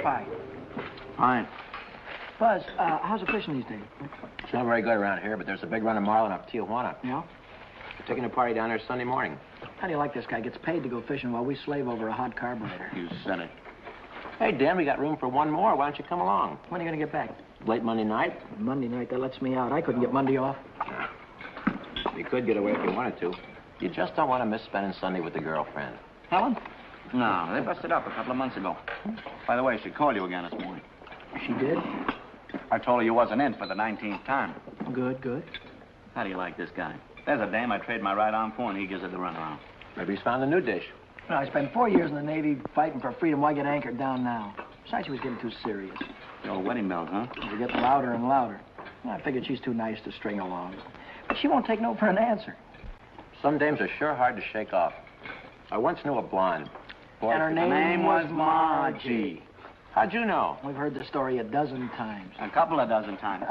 Bye. Fine. Buzz, how's the fishing these days? It's not very good around here, but there's a big run of marlin up Tijuana. Yeah? We're taking a party down there Sunday morning. How do you like this guy? Gets paid to go fishing while we slave over a hot carburetor. You said it. Hey, Dan, we got room for one more. Why don't you come along? When are you going to get back? Late Monday night. Monday night, that lets me out. I couldn't get Monday off. You could get away if you wanted to. You just don't want to miss spending Sunday with the girlfriend. Helen? No, they busted up a couple of months ago. By the way, she called you again this morning. She did? I told her you wasn't in for the 19th time. Good, good. How do you like this guy? There's a dame I trade my right arm for, and he gives her the runaround. Maybe he's found a new dish. No, I spent 4 years in the Navy fighting for freedom. Why get anchored down now? Besides, she was getting too serious. The old wedding bells, huh? They were getting louder and louder. I figured she's too nice to string along. But she won't take no for an answer. Some dames are sure hard to shake off. I once knew a blonde. Boy, And her name was Margie. How'd you know? We've heard the story a dozen times. A couple of dozen times.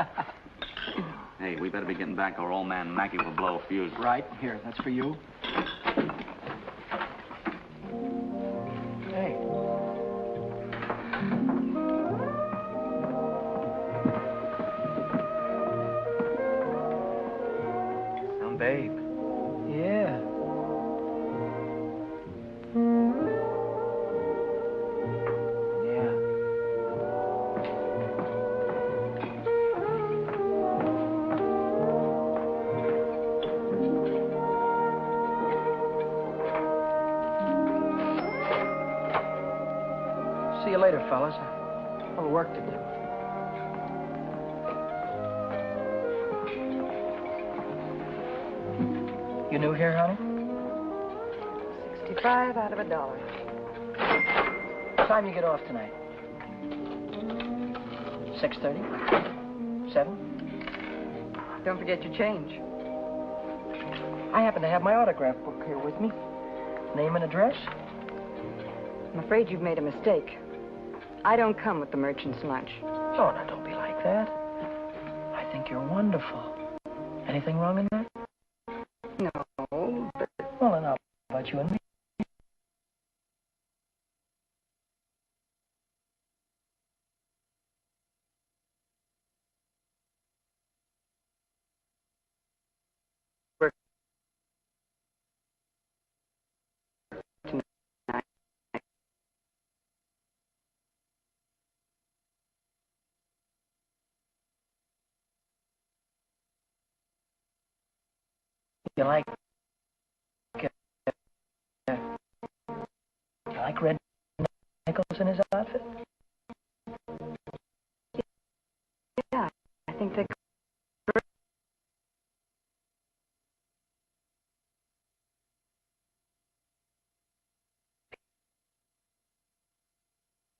Hey, we better be getting back or old man Mackey will blow a fuse. Right. Here, that's for you. Hey. Some babe. Yeah. See you later, fellas. A little work to do. You new here, honey? 65 out of $1. What time you get off tonight? 6:30? 7? Don't forget your change. I happen to have my autograph book here with me. Name and address? I'm afraid you've made a mistake. I don't come with the merchant's lunch. Oh, now, don't be like that. I think you're wonderful. Anything wrong in that? No, but Well, then how about you and me? You like red nickels in his outfit? yeah, I think they...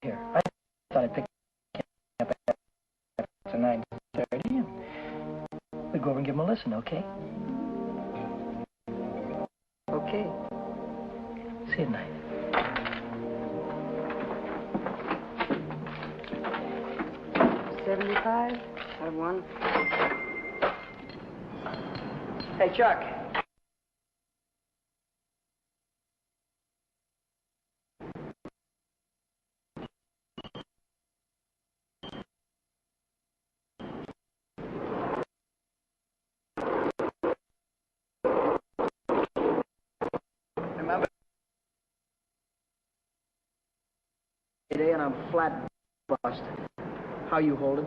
Here, I thought I'd pick you up after 9:30 and we'd go over and give him a listen, okay? Okay. See you tonight. $75 out of $1. Hey, Chuck. Remember? Today and I'm flat busted. How you holding?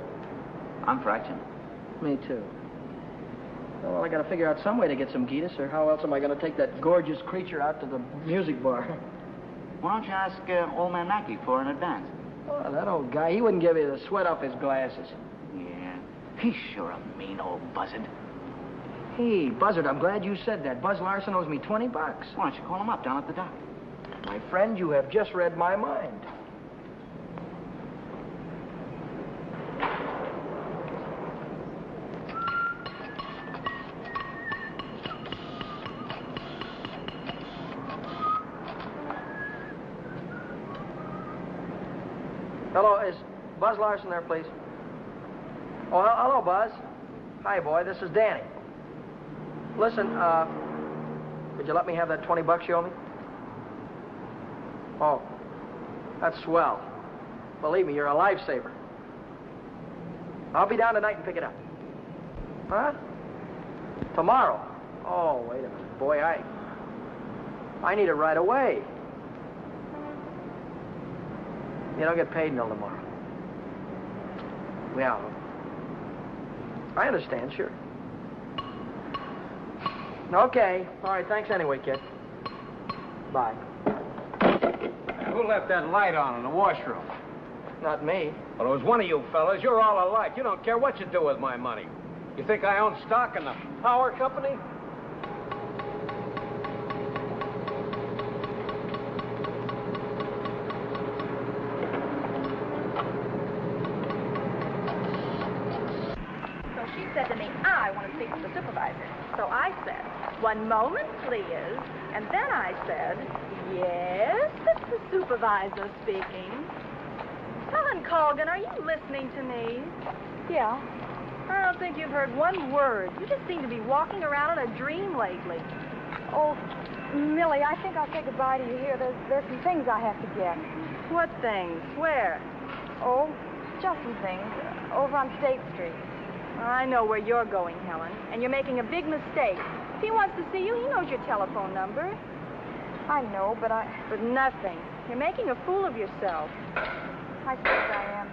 I'm fractured. Me too. Well, I gotta figure out some way to get some Gitas, or how else am I gonna take that gorgeous creature out to the music bar? Why don't you ask old man Mackey for an advance? Oh, that old guy, he wouldn't give you the sweat off his glasses. Yeah, he's sure a mean old buzzard. Hey, Buzzard, I'm glad you said that. Buzz Larson owes me $20. Why don't you call him up down at the dock? My friend, you have just read my mind. Hello, is Buzz Larson there, please? Oh, hello, Buzz. Hi, boy, this is Danny. Listen, could you let me have that $20 you owe me? Oh, that's swell. Believe me, you're a lifesaver. I'll be down tonight and pick it up. Huh? Tomorrow? Oh, wait a minute. Boy, I need it right away. You don't get paid until tomorrow. Yeah. I understand, sure. Okay. All right, thanks anyway, kid. Bye. Who left that light on in the washroom? Not me. Well, it was one of you fellas. You're all alike. You don't care what you do with my money. You think I own stock in the power company? So she said to me, I want to speak to the supervisor. So I said, 1 moment, please. And then I said, yes, it's the supervisor speaking. Helen Colgan, are you listening to me? Yeah. I don't think you've heard one word. You just seem to be walking around in a dream lately. Oh, Millie, I think I'll say goodbye to you here. There's some things I have to get. What things? Where? Oh, just some things. Over on State Street. I know where you're going, Helen, and you're making a big mistake. If he wants to see you, he knows your telephone number. I know, but But nothing. You're making a fool of yourself. I suppose I am.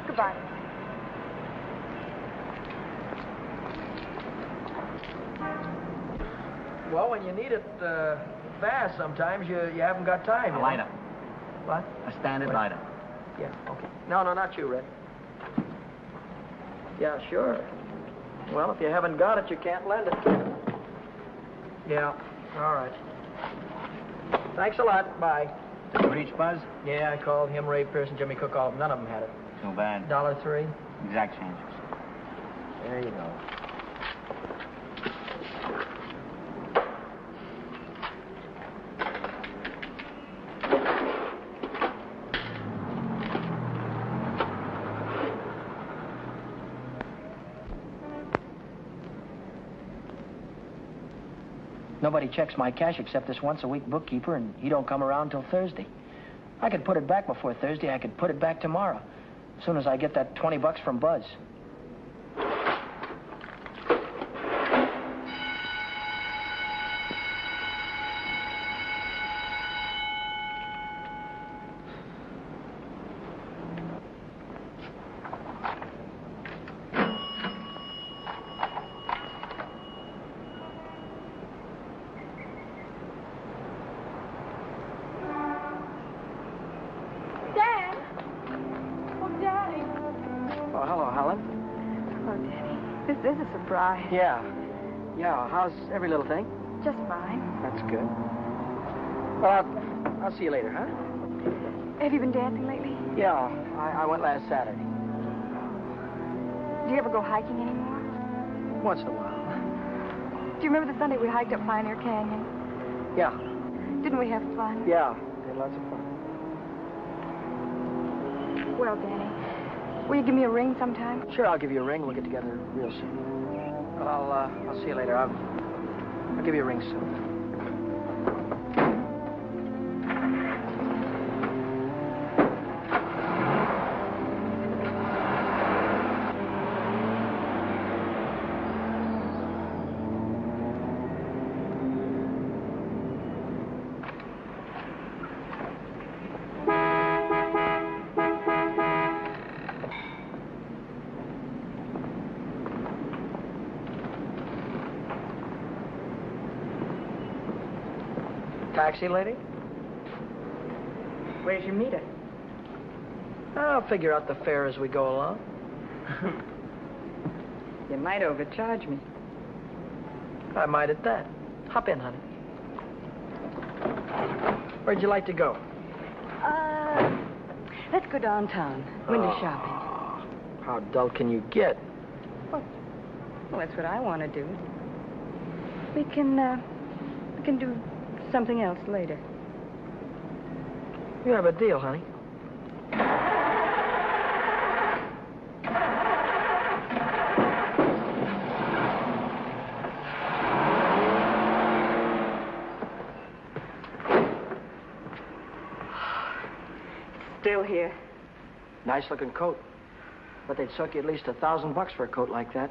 Goodbye. Well, when you need it fast, sometimes you haven't got time. A lighter. What? A standard lighter. Yeah, okay. No, not you, Red. Yeah, sure. Well, if you haven't got it, you can't lend it. Yeah, all right. Thanks a lot. Bye. Did you reach Buzz? Yeah, I called him, Ray Pierce, and Jimmy Cook. All of them. None of them had it. Too bad. $1.03. Exact changes. There you go. Nobody checks my cash except this once-a-week bookkeeper, and he don't come around till Thursday. I could put it back before Thursday. I could put it back tomorrow, as soon as I get that $20 from Buzz. This is a surprise. Yeah. How's every little thing? Just fine. That's good. Well, I'll see you later, huh? Have you been dancing lately? Yeah, I went last Saturday. Do you ever go hiking anymore? Once in a while. Do you remember the Sunday we hiked up Pioneer Canyon? Yeah. Didn't we have fun? Yeah, we had lots of fun. Well, Danny, will you give me a ring sometime? Sure, I'll give you a ring. We'll get together real soon. Well, I'll see you later. I'll give you a ring soon. Taxi lady? Where's your meter? I'll figure out the fare as we go along. You might overcharge me. I might at that. Hop in, honey. Where'd you like to go? Let's go downtown. Window shopping. How dull can you get? Well, that's what I want to do. We can do something else later. You have a deal, honey. Still here. Nice-looking coat. But they'd suck you at least $1,000 for a coat like that.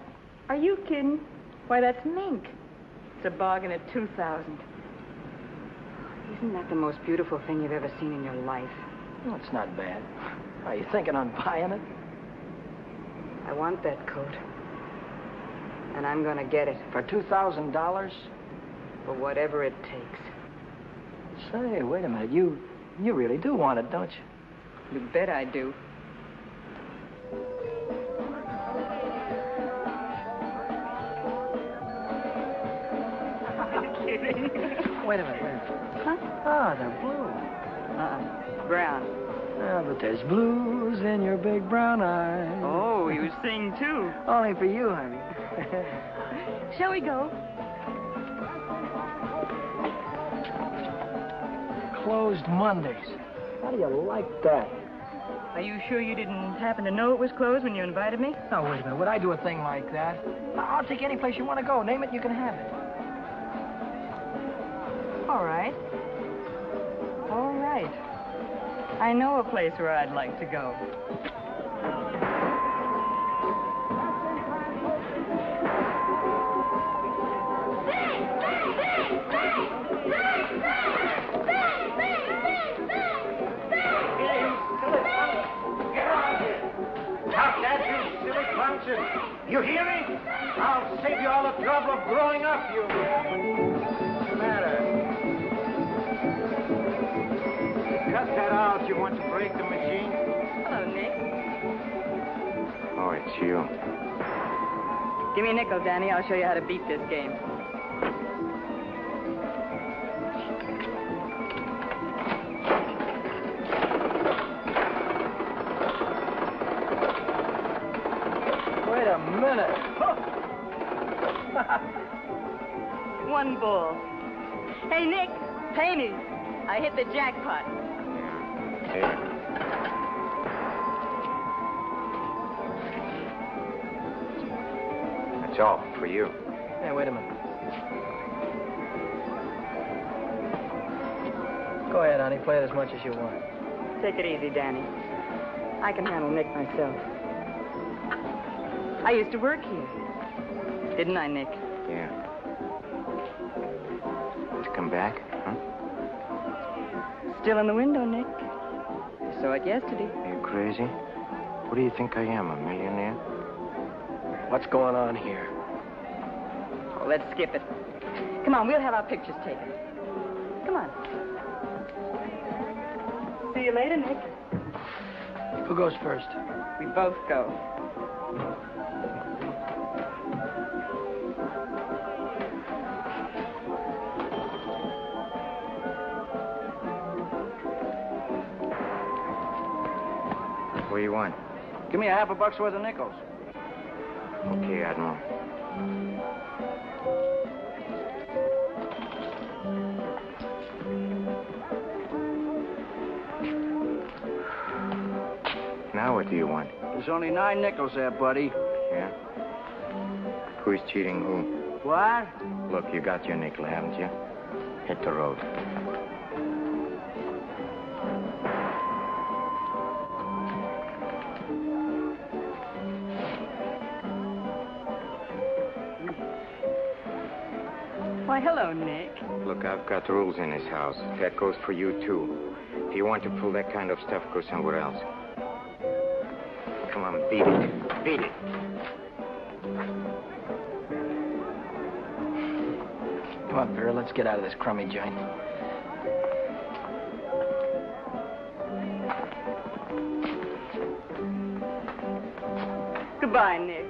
Are you kidding? Why, that's mink. It's a bargain at $2,000. Isn't that the most beautiful thing you've ever seen in your life? Well, it's not bad. Are you thinking on buying it? I want that coat. And I'm gonna get it. For $2,000? For whatever it takes. Say, wait a minute. You really do want it, don't you? You bet I do. Wait a minute. Huh? Ah, they're blue. Brown. Ah, but there's blues in your big brown eyes. Oh, you sing too. Only for you, honey. Shall we go? Closed Mondays. How do you like that? Are you sure you didn't happen to know it was closed when you invited me? Now, wait a minute. Would I do a thing like that? I'll take you any place you want to go. Name it, you can have it. All right. All right. I know a place where I'd like to go. You hear me? I'll save you all the trouble of growing up, you... What's the matter? Cut that out. You want to break the machine? Hello, Nick. Oh, it's you. Give me a nickel, Danny. I'll show you how to beat this game. Wait a minute. One bull. Hey, Nick, pay me. I hit the jackpot. Here. That's all for you. Hey, wait a minute. Go ahead, honey. Play it as much as you want. Take it easy, Danny. I can handle Nick myself. I used to work here. Didn't I, Nick? Yeah. To come back, huh? Still in the window, Nick. I saw it yesterday. Are you crazy? What do you think I am, a millionaire? What's going on here? Oh, let's skip it. Come on, we'll have our pictures taken. Come on. See you later, Nick. Who goes first? We both go. What do you want? Give me $50 worth of nickels. Okay, Admiral. Now what do you want? There's only 9 nickels there, buddy. Yeah? Who's cheating who? What? Look, you got your nickel, haven't you? Hit the road. Why, hello, Nick. Look, I've got rules in this house. That goes for you, too. If you want to pull that kind of stuff, go somewhere else. Come on, beat it. Beat it. Come on, Vera, let's get out of this crummy joint. Goodbye, Nick.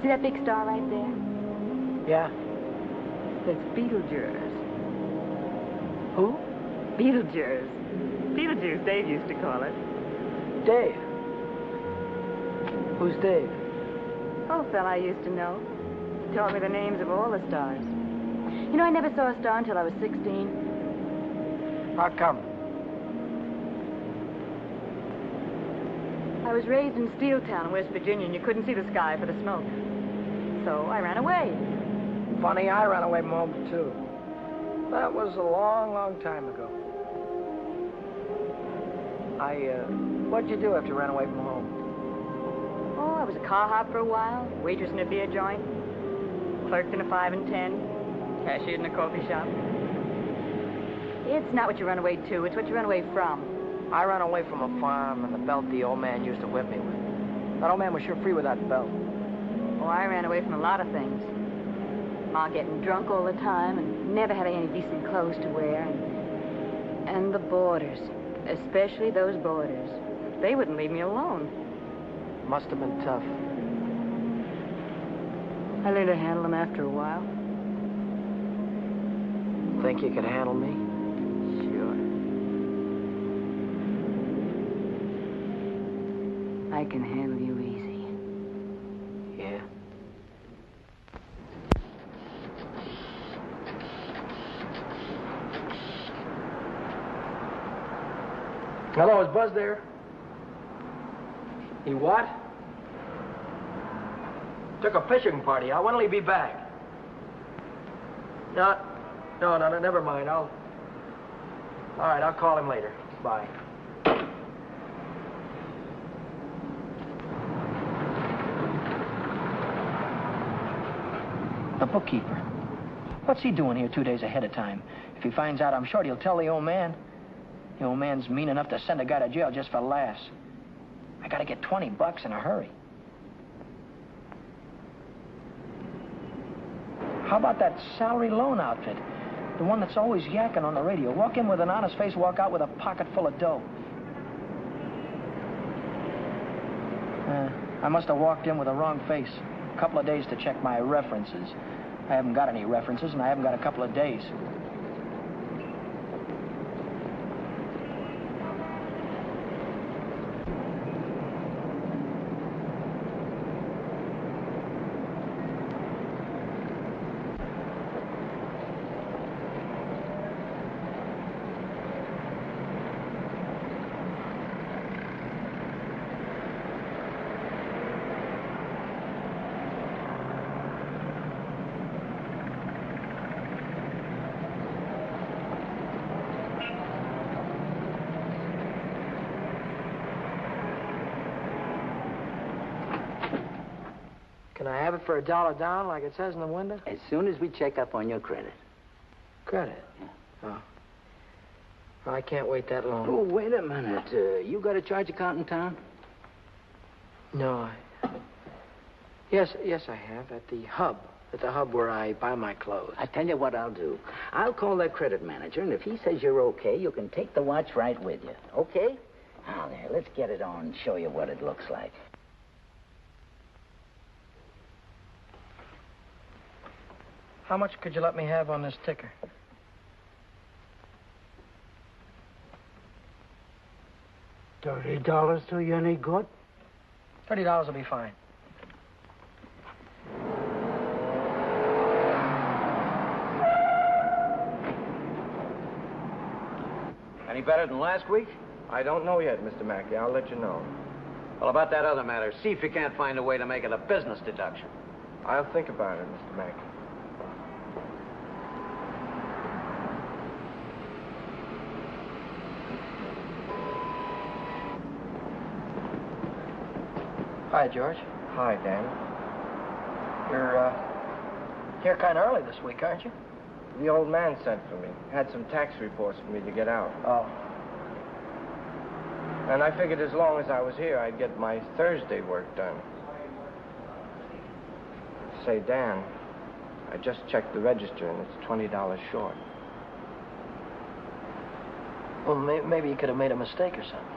See that big star right there? Yeah? It's Beetlejuice. Who? Beetlejuice. Beetlejuice, Dave used to call it. Dave. Who's Dave? Old fella I used to know. Taught me the names of all the stars. You know, I never saw a star until I was 16. How come? I was raised in Steeltown, West Virginia, and you couldn't see the sky for the smoke. So I ran away. Funny, I ran away from home, too. That was a long, long time ago. What'd you do after you ran away from home? Oh, I was a car hop for a while, waitress in a beer joint, clerked in a 5 and 10, cashiered in a coffee shop. It's not what you run away to, it's what you run away from. I ran away from a farm and the belt the old man used to whip me with. That old man was sure free with that belt. Oh, I ran away from a lot of things. Ma getting drunk all the time and never having any decent clothes to wear. And the boarders, especially those boarders. They wouldn't leave me alone. Must have been tough. I learned to handle them after a while. Think you could handle me? Sure. I can handle you easy. Yeah. Hello, is Buzz there? He what? Took a fishing party. When'll he be back? No, never mind. All right, I'll call him later. Bye. The bookkeeper. What's he doing here 2 days ahead of time? If he finds out, I'm sure he'll tell the old man. The old man's mean enough to send a guy to jail just for laughs. I gotta get $20 in a hurry. How about that salary loan outfit? The one that's always yakking on the radio. Walk in with an honest face, walk out with a pocket full of dough. I must have walked in with the wrong face. A couple of days to check my references. I haven't got any references, and I haven't got a couple of days. Can I have it for $1 down, like it says in the window? As soon as we check up on your credit. Credit? Yeah. Oh. Well, I can't wait that long. Oh, wait a minute. You got a charge account in town? No, Yes, I have. At the hub. At the hub where I buy my clothes. I tell you what I'll do. I'll call that credit manager, and if he says you're okay, you can take the watch right with you. Okay? Now, there, let's get it on and show you what it looks like. How much could you let me have on this ticker? $30 do you any good? $30 will be fine. Any better than last week? I don't know yet, Mr. Mackey. I'll let you know. Well, about that other matter, see if you can't find a way to make it a business deduction. I'll think about it, Mr. Mackey. Hi, George. Hi, Dan. You're here kind of early this week, aren't you? The old man sent for me. Had some tax reports for me to get out. Oh. And I figured as long as I was here, I'd get my Thursday work done. Say, Dan, I just checked the register, and it's $20 short. Well, maybe you could have made a mistake or something.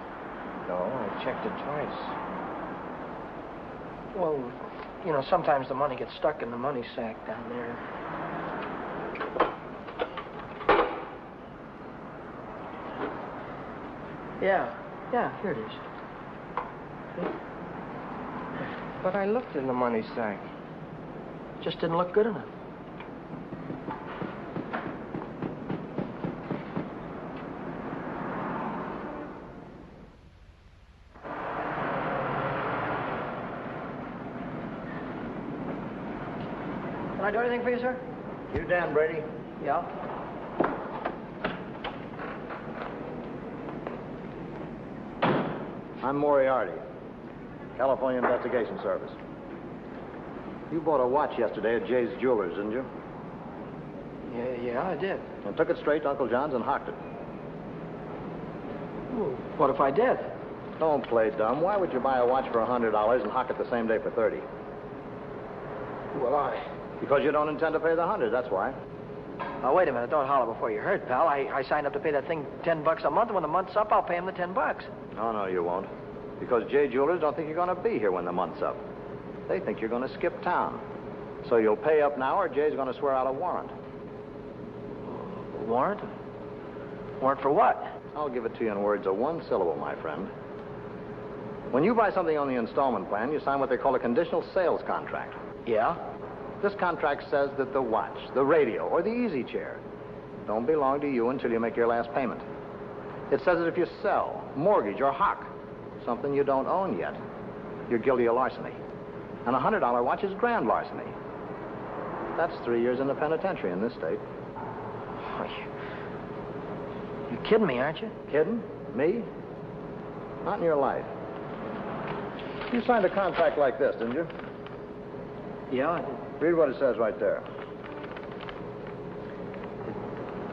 No, I checked it twice. Well, you know, sometimes the money gets stuck in the money sack down there. Yeah, here it is. But I looked in the money sack. Just didn't look good enough. Can I do anything for you, sir? You Dan Brady? Yeah. I'm Moriarty, California Investigation Service. You bought a watch yesterday at Jay's Jewelers, didn't you? Yeah, I did. And took it straight to Uncle John's and hocked it. Well, what if I did? Don't play dumb. Why would you buy a watch for $100 and hock it the same day for $30? Well, Because you don't intend to pay the $100, that's why. Now, wait a minute. Don't holler before you hurt, pal. I signed up to pay that thing $10 a month, and when the month's up, I'll pay him the $10. No, you won't. Because Jay Jewelers don't think you're going to be here when the month's up. They think you're going to skip town. So you'll pay up now, or Jay's going to swear out a warrant. Warrant? Warrant for what? I'll give it to you in words of one syllable, my friend. When you buy something on the installment plan, you sign what they call a conditional sales contract. Yeah? This contract says that the watch, the radio, or the easy chair don't belong to you until you make your last payment. It says that if you sell, mortgage, or hock something you don't own yet, you're guilty of larceny. And a $100 watch is grand larceny. That's 3 years in the penitentiary in this state. Oh, you're kidding me, aren't you? Kidding? Me? Not in your life. You signed a contract like this, didn't you? Yeah, I did. Read what it says right there.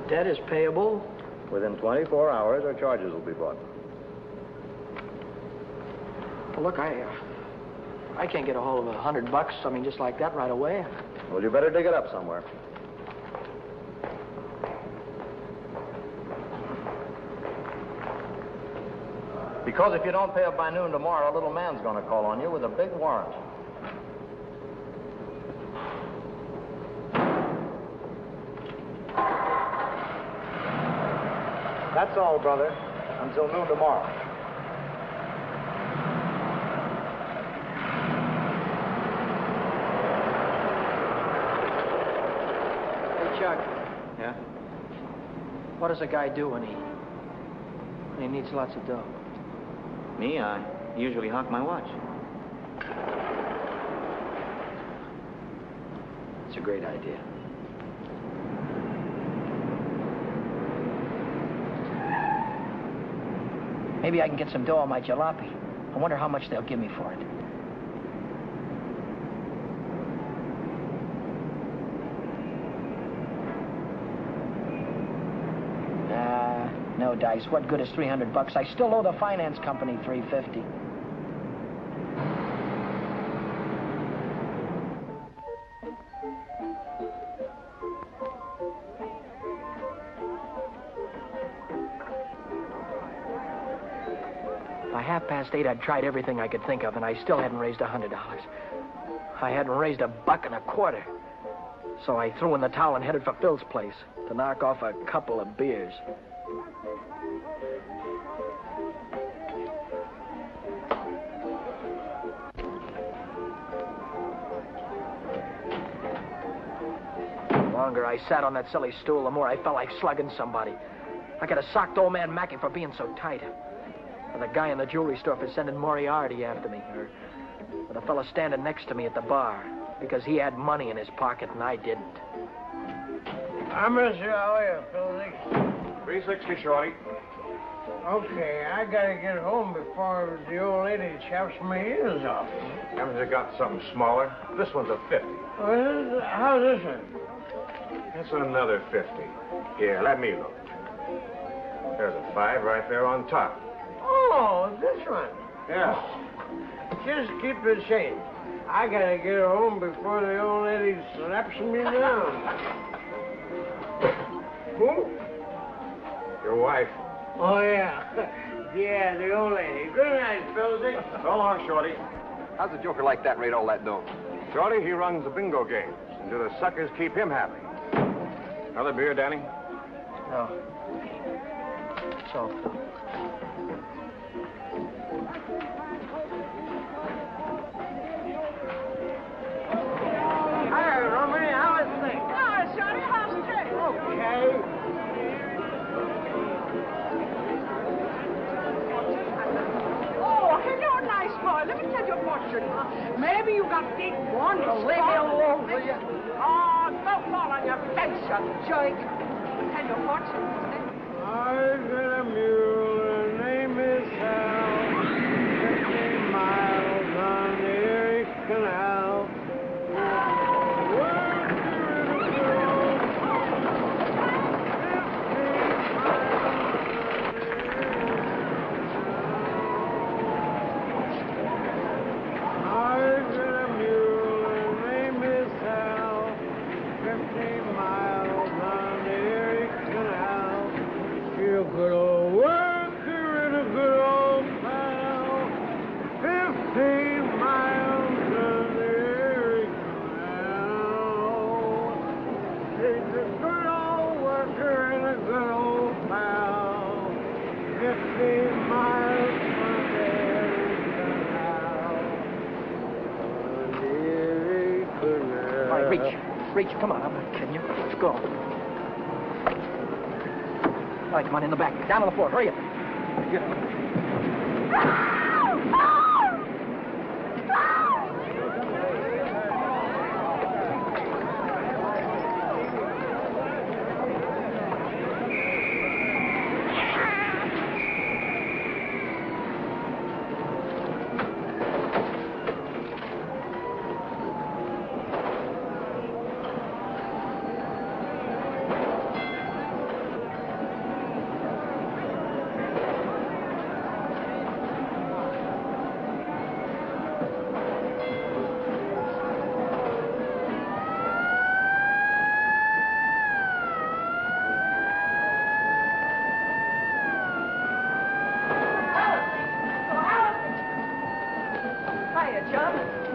Debt is payable. Within 24 hours, or charges will be brought. Well, look, I can't get a hold of $100, I mean, just like that right away. Well, you better dig it up somewhere. Because if you don't pay up by noon tomorrow, a little man's going to call on you with a big warrant. That's all, brother. Until noon tomorrow. Hey, Chuck, Yeah? what does a guy do when he needs lots of dough? Me, I usually hock my watch. It's a great idea. Maybe I can get some dough on my jalopy. I wonder how much they'll give me for it. No dice. What good is $300? I still owe the finance company $350. By 8:30, I'd tried everything I could think of, and I still hadn't raised $100. I hadn't raised $1.25. So I threw in the towel and headed for Phil's place to knock off a couple of beers. The longer I sat on that silly stool, the more I felt like slugging somebody. I could have socked old man Mackey for being so tight. Or the guy in the jewelry store for sending Moriarty after me. Or the fella standing next to me at the bar because he had money in his pocket and I didn't. I miss you. How are you, Philly? 360, Shorty. Okay, I gotta get home before the old lady chops my ears off. Haven't you got something smaller? This one's a 50. How's this one? That's another 50. Here, let me look. There's a 5 right there on top. Oh, this one. Yeah. Just keep the change. I gotta get home before the old lady slaps me down. Who? Your wife. Oh, yeah. Yeah, the old lady. Good night, Philzy. So long, Shorty. How's a joker like that rate all that dough? Shorty, he runs the bingo games. And do the suckers keep him happy? Another beer, Danny? No. So. Leave me alone, will you? Oh, don't fall on your face, you jerk. Tell your fortune, isn't it? I've got a mule, her name is Sal. 50 miles on the Erie Canal. Good old worker and a good old pal. 15 miles on the Erie Canal. She's a good old worker and a good old pal. 15 miles from the Erie Canal. On the Erie Canal. All right, reach. Come on, I'm not kidding you. Let's go. All right, come on, in the back. Down on the floor. Hurry up.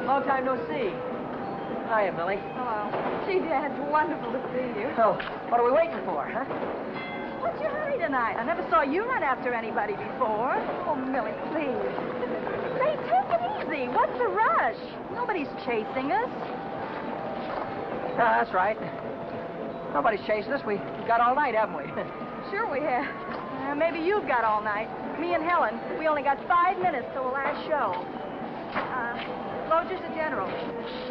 Long time no see. Hiya, Millie. Hello. Gee, Dad, it's wonderful to see you. So, what are we waiting for, huh? What's your hurry tonight? I never saw you run after anybody before. Oh, Millie, please. Say, take it easy. What's the rush? Nobody's chasing us. That's right. Nobody's chasing us. We've got all night, haven't we? Sure we have. Maybe you've got all night. Me and Helen, we only got 5 minutes till the last show. Just a general.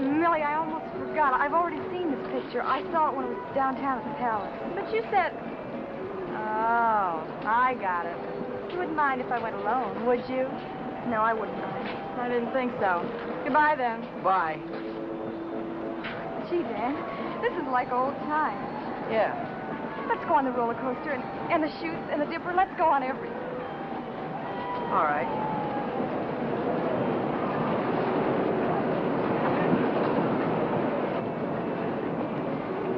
Millie, I almost forgot. I've already seen this picture. I saw it when it was downtown at the Palace. But you said... Oh, I got it. You wouldn't mind if I went alone, would you? No, I wouldn't mind. I didn't think so. Goodbye, then. Bye. Gee, Dan, this is like old times. Yeah. Let's go on the roller coaster and the chutes and the dipper. Let's go on everything. All right.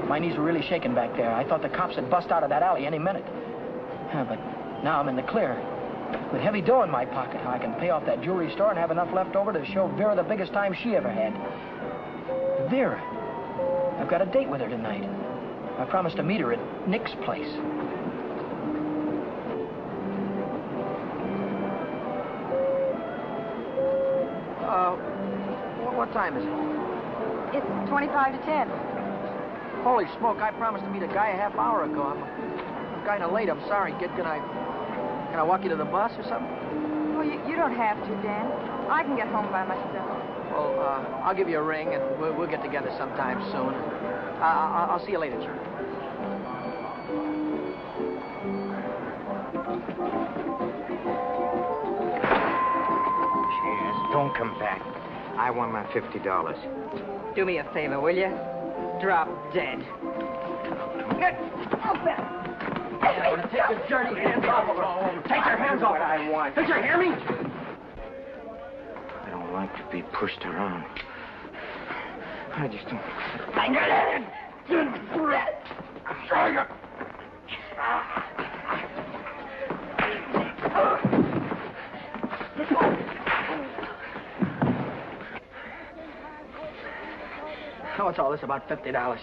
My knees were really shaking back there. I thought the cops had bust out of that alley any minute. But now I'm in the clear. With heavy dough in my pocket, I can pay off that jewelry store and have enough left over to show Vera the biggest time she ever had. Vera. I've got a date with her tonight. I promised to meet her at Nick's place. What time is it? It's 25 to 10. Holy smoke, I promised to meet a guy a half hour ago. I'm kind of late. I'm sorry, kid. Can I walk you to the bus or something? Well, you don't have to, Dan. I can get home by myself. Well, I'll give you a ring, and we'll get together sometime soon. I'll see you later, Charlie. Cheers. Don't come back. I want my $50. Do me a favor, will you? Drop dead. Get off that! Take your dirty hands off of her. Take your hands off. I want. Did you hear me? I don't like to be pushed around. I just don't. What's all this about $50?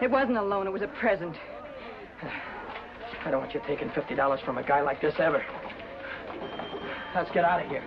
It wasn't a loan. It was a present. I don't want you taking $50 from a guy like this ever. Let's get out of here.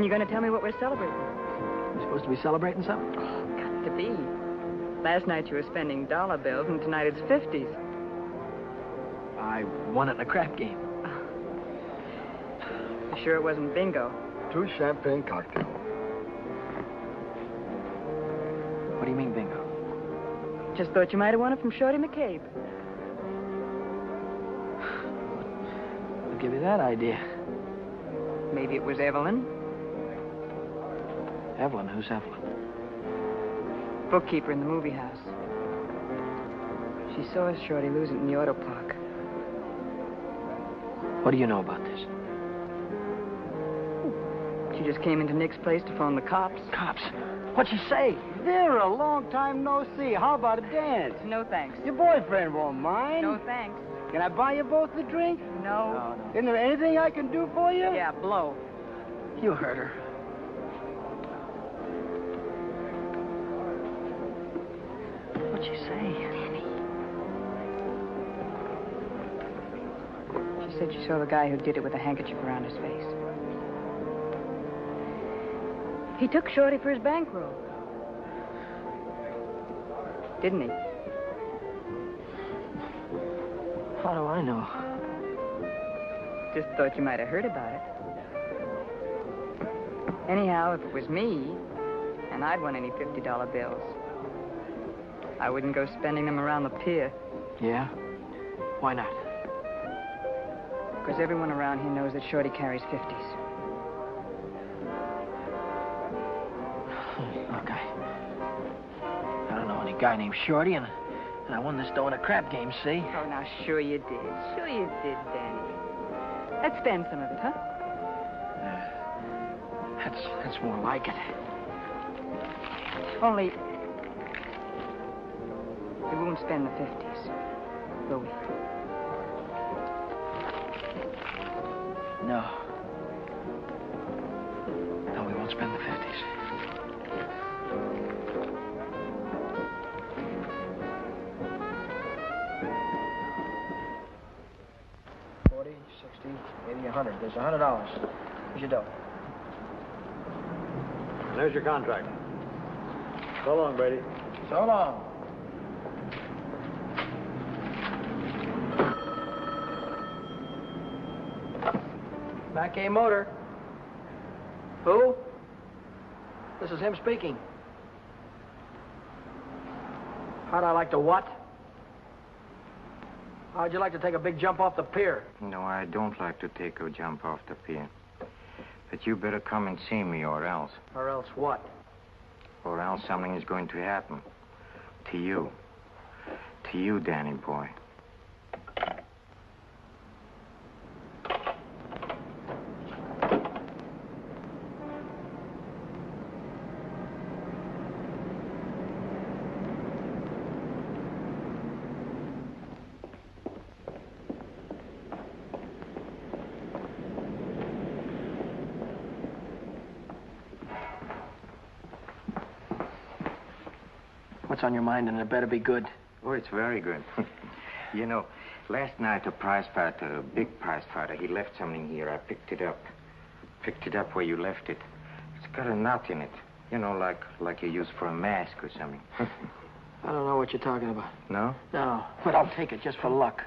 you going to tell me what we're celebrating? We're supposed to be celebrating something? Got to be. Last night you were spending dollar bills, and tonight it's 50s. I won it in a crap game. You sure it wasn't bingo? 2 champagne cocktails. What do you mean, bingo? Just thought you might have won it from Shorty McCabe. I'll give you that idea. Maybe it was Evelyn. Evelyn? Who's Evelyn? Bookkeeper in the movie house. She saw Shorty lose it in the auto park. What do you know about this? She just came into Nick's place to phone the cops. Cops? What'd she say? Vera, long time no see. How about a dance? No thanks. Your boyfriend won't mind. No thanks. Can I buy you both a drink? No. Isn't there anything I can do for you? Yeah, blow. You heard her. What'd she say? She said she saw the guy who did it with a handkerchief around his face. He took Shorty for his bankroll. Didn't he? How do I know? Just thought you might have heard about it. Anyhow, if it was me, and I'd won any $50 bills, I wouldn't go spending them around the pier. Yeah? Why not? Because everyone around here knows that Shorty carries 50s. Look, I don't know any guy named Shorty, and I won this dough in a crap game, see? Oh, now, sure you did. Sure you did, Danny. Let's spend some of it, huh? That's more like it. Only, we won't spend the 50s, will we? No. No, we won't spend the 50s. $40, $60, $80, $100. There's $100. Here's your dough. There's your contract. So long, Brady. So long. Back A Motor. Who? This is him speaking. How'd I like to what? How'd you like to take a big jump off the pier? No, I don't like to take a jump off the pier. But you better come and see me, or else. Or else what? Or else something is going to happen. To you. To you, Danny boy. What's on your mind, and it better be good. Oh, it's very good. You know, last night a prize fighter, a big prize fighter, he left something here. I picked it up. Picked it up where you left it. It's got a knot in it. You know, like you use for a mask or something. I don't know what you're talking about. No? No, but I'll take it just for luck.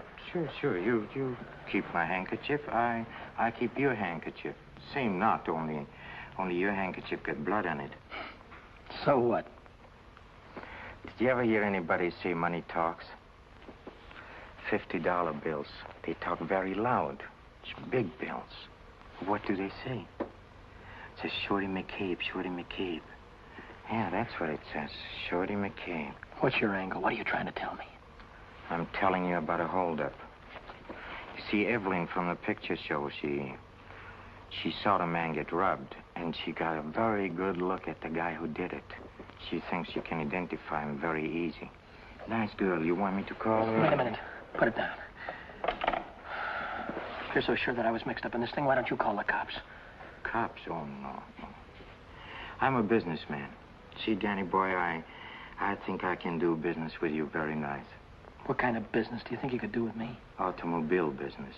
Sure. You keep my handkerchief. I keep your handkerchief. Same knot, only your handkerchief got blood on it. So what? Did you ever hear anybody say money talks? $50 bills. They talk very loud. It's big bills. What do they say? It says Shorty McCabe, Shorty McCabe. Yeah, that's what it says. Shorty McCabe. What's your angle? What are you trying to tell me? I'm telling you about a holdup. You see, Evelyn from the picture show, she saw the man get robbed, and she got a very good look at the guy who did it. She thinks you can identify him very easy. Nice girl. You want me to call her? Wait a minute. Put it down. If you're so sure that I was mixed up in this thing, why don't you call the cops? Cops? Oh, no. I'm a businessman. See, Danny boy, I think I can do business with you very nice. What kind of business do you think you could do with me? Automobile business.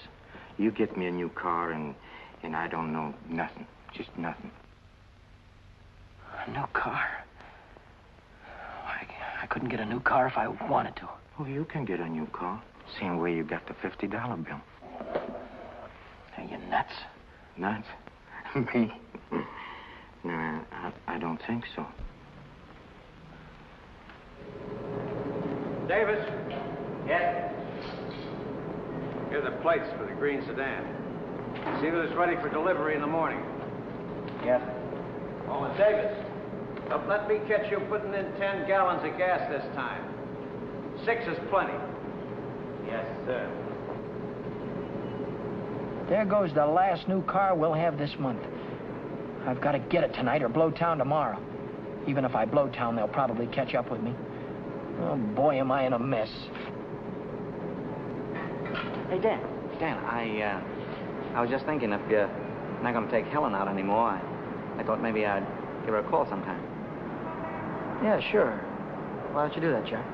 You get me a new car, and I don't know nothing. Just nothing. A new car? I couldn't get a new car if I wanted to. Oh, you can get a new car. Same way you got the $50 bill. Are you nuts? Nuts? Me? No, I don't think so. Davis, Yes? here are the plates for the green sedan. See that it's ready for delivery in the morning. Yes. Oh, and Davis, don't let me catch you putting in 10 gallons of gas this time. 6 is plenty. Yes, sir. There goes the last new car we'll have this month. I've got to get it tonight or blow town tomorrow. Even if I blow town, they'll probably catch up with me. Oh, boy, am I in a mess. Hey, Dan, I was just thinking if you're not going to take Helen out anymore, I thought maybe I'd give her a call sometime. Yeah, sure. Why don't you do that, Jack?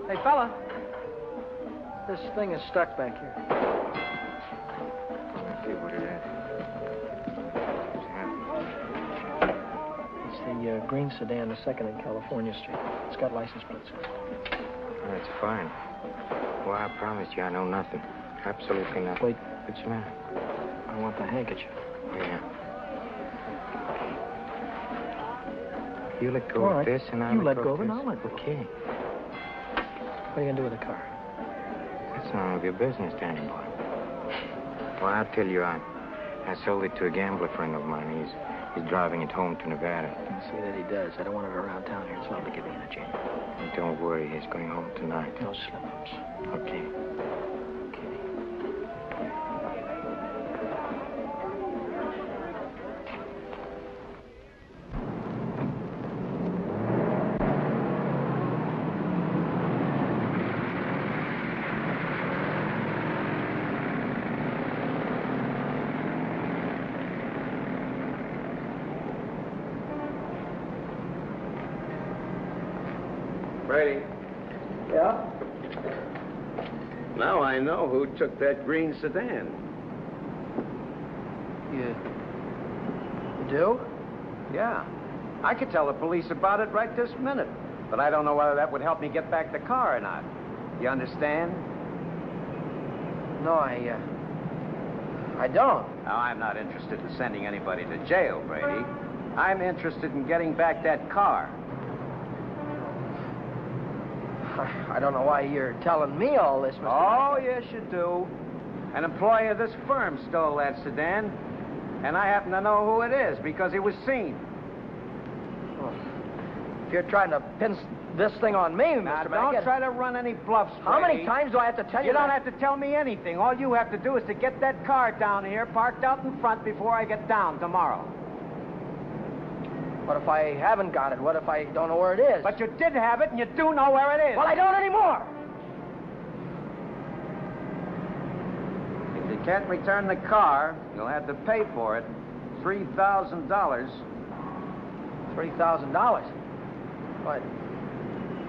Hey, fella. This thing is stuck back here. Let's see what it is. What's happening? It's the green sedan, the 2nd in California Street. It's got license plates. That's fine. Well, I promise you I know nothing. Absolutely nothing. Wait. What's the matter? I want the handkerchief. Yeah. You let go All of right. this and You I let go of it this. and I'll let go. Okay. What are you going to do with the car? That's none of your business, Danny boy. Well, I'll tell you, I sold it to a gambler friend of mine. He's driving it home to Nevada. I'll see that he does. I don't want it around town here. It's lovely to get me in a jam. And don't worry, he's going home tonight. No slip-ups. Okay. Brady, Yeah? now I know who took that green sedan. You do? Yeah. I could tell the police about it right this minute. But I don't know whether that would help me get back the car or not. You understand? No, I don't. Now, I'm not interested in sending anybody to jail, Brady. I'm interested in getting back that car. I don't know why you're telling me all this, Mr. Oh, yes, you do. An employee of this firm stole that sedan, and I happen to know who it is because he was seen. Well, if you're trying to pin this thing on me, Now, Mr. don't Mackett. try to run any bluffs, Brady. How many times do I have to tell you You don't that? have to tell me anything. All you have to do is to get that car down here, parked out in front before I get down tomorrow. What if I haven't got it? What if I don't know where it is? But you did have it, and you do know where it is. Well, I don't anymore. If you can't return the car, you'll have to pay for it. $3,000. $3,000? What?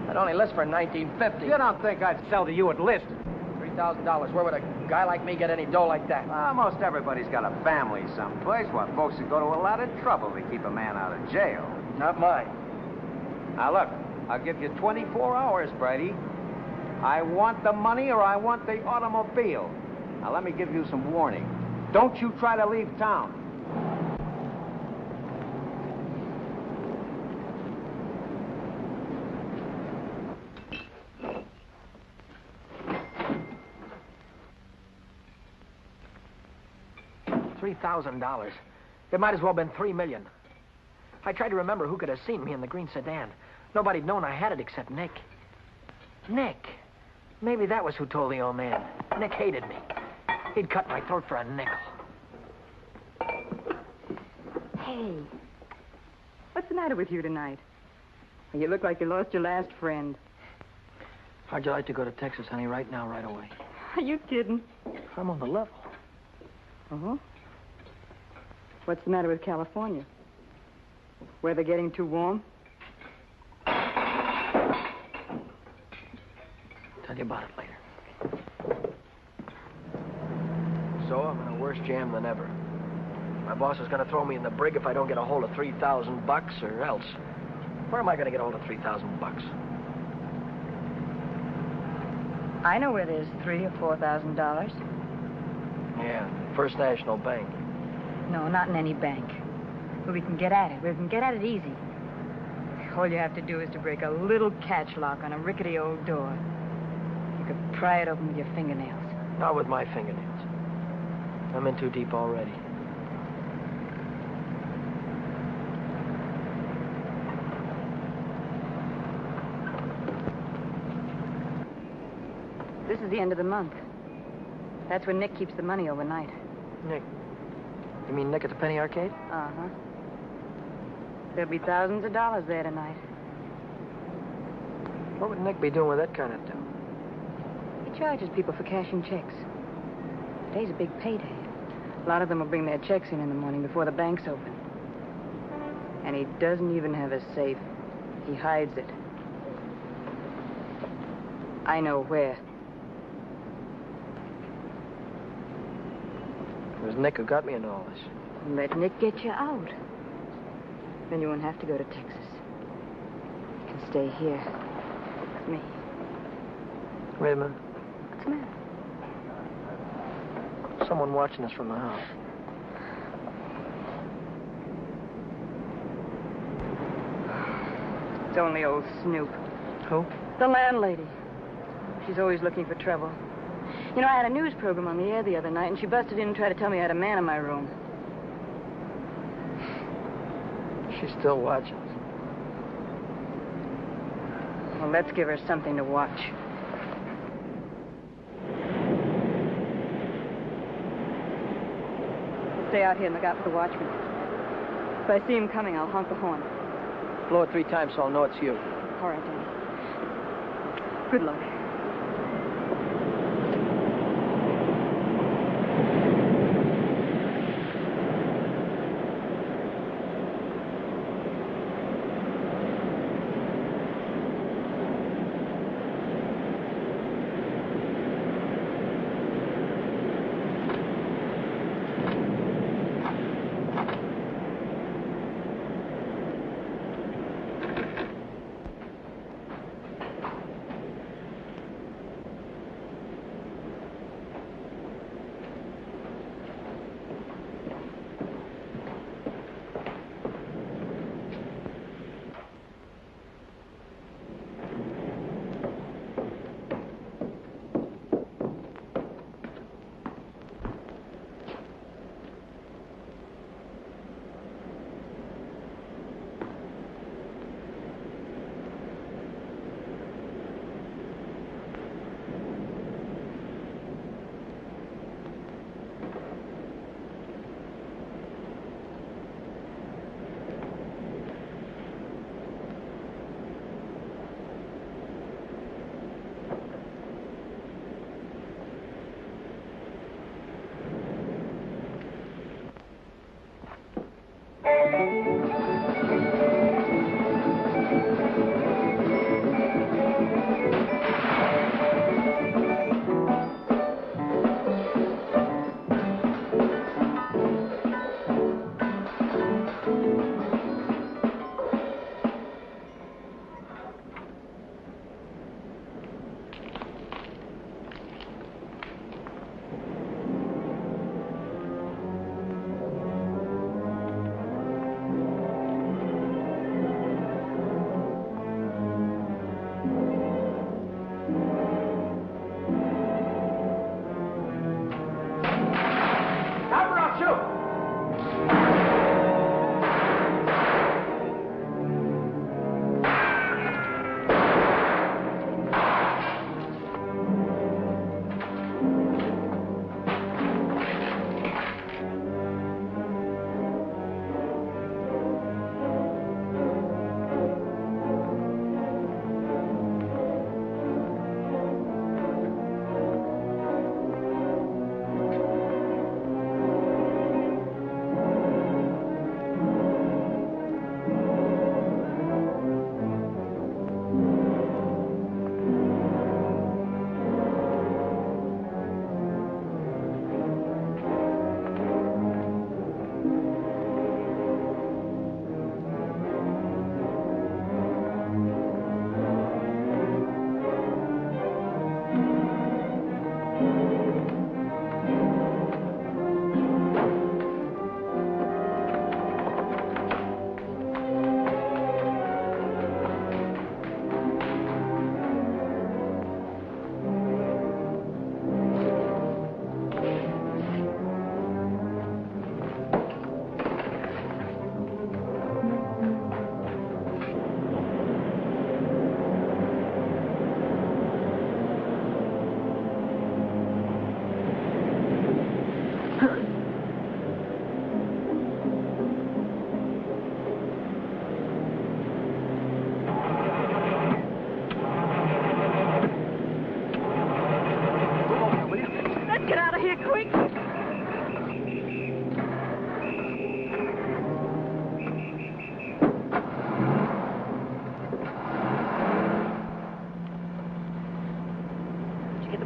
That only lists for $19.50. You don't think I'd sell to you at list? $3,000. Where would a guy like me get any dough like that? Most everybody's got a family someplace. What, folks would go to a lot of trouble to keep a man out of jail. Not mine. Now, look, I'll give you 24 hours, Brady. I want the money or I want the automobile. Now, let me give you some warning. Don't you try to leave town. $3,000. It might as well have been $3 million. I tried to remember who could have seen me in the green sedan. Nobody'd known I had it except Nick. Nick. Maybe that was who told the old man. Nick hated me. He'd cut my throat for a nickel. Hey, what's the matter with you tonight? You look like you lost your last friend. How'd you like to go to Texas, honey, right now, right away? Are you kidding? I'm on the level. Uh-huh. What's the matter with California? Weather getting too warm? Tell you about it later. So I'm in a worse jam than ever. My boss is going to throw me in the brig if I don't get a hold of $3,000 or else. Where am I going to get a hold of $3,000? I know where there's $3,000 or $4,000. Yeah, First National Bank. No, not in any bank. But we can get at it. We can get at it easy. All you have to do is to break a little catch lock on a rickety old door. You could pry it open with your fingernails. Not with my fingernails. I'm in too deep already. This is the end of the month. That's when Nick keeps the money overnight. Nick? You mean Nick at the Penny Arcade? Uh-huh. There'll be thousands of dollars there tonight. What would Nick be doing with that kind of dough? He charges people for cashing checks. Today's a big payday. A lot of them will bring their checks in the morning before the bank's open. And he doesn't even have a safe. He hides it. I know where. It was Nick who got me into all this. Let Nick get you out. Then you won't have to go to Texas. You can stay here with me. Wait a minute. What's the matter? Someone watching us from the house. It's only old Snoop. Who? The landlady. She's always looking for trouble. You know, I had a news program on the air the other night, and she busted in and tried to tell me I had a man in my room. She's still watching us. Well, let's give her something to watch. I'll stay out here and look out for the watchman. If I see him coming, I'll honk the horn. Blow it 3 times so I'll know it's you. All right, Danny. Good luck.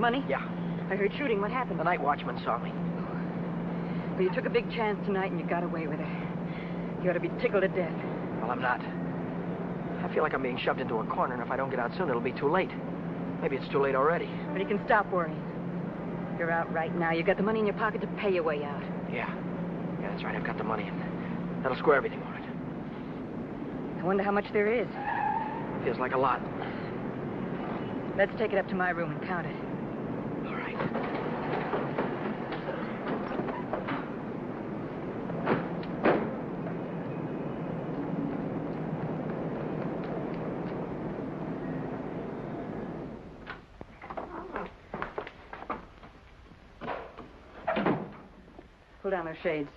money? Yeah. I heard shooting. What happened? The night watchman saw me. Well, you took a big chance tonight and you got away with it. You ought to be tickled to death. Well, I'm not. I feel like I'm being shoved into a corner, and if I don't get out soon, it'll be too late. Maybe it's too late already. But you can stop worrying. You're out right now. You got the money in your pocket to pay your way out. Yeah. Yeah, that's right. I've got the money, and that'll square everything on it. I wonder how much there is. Feels like a lot. Let's take it up to my room and count it. All right. Pull down those shades.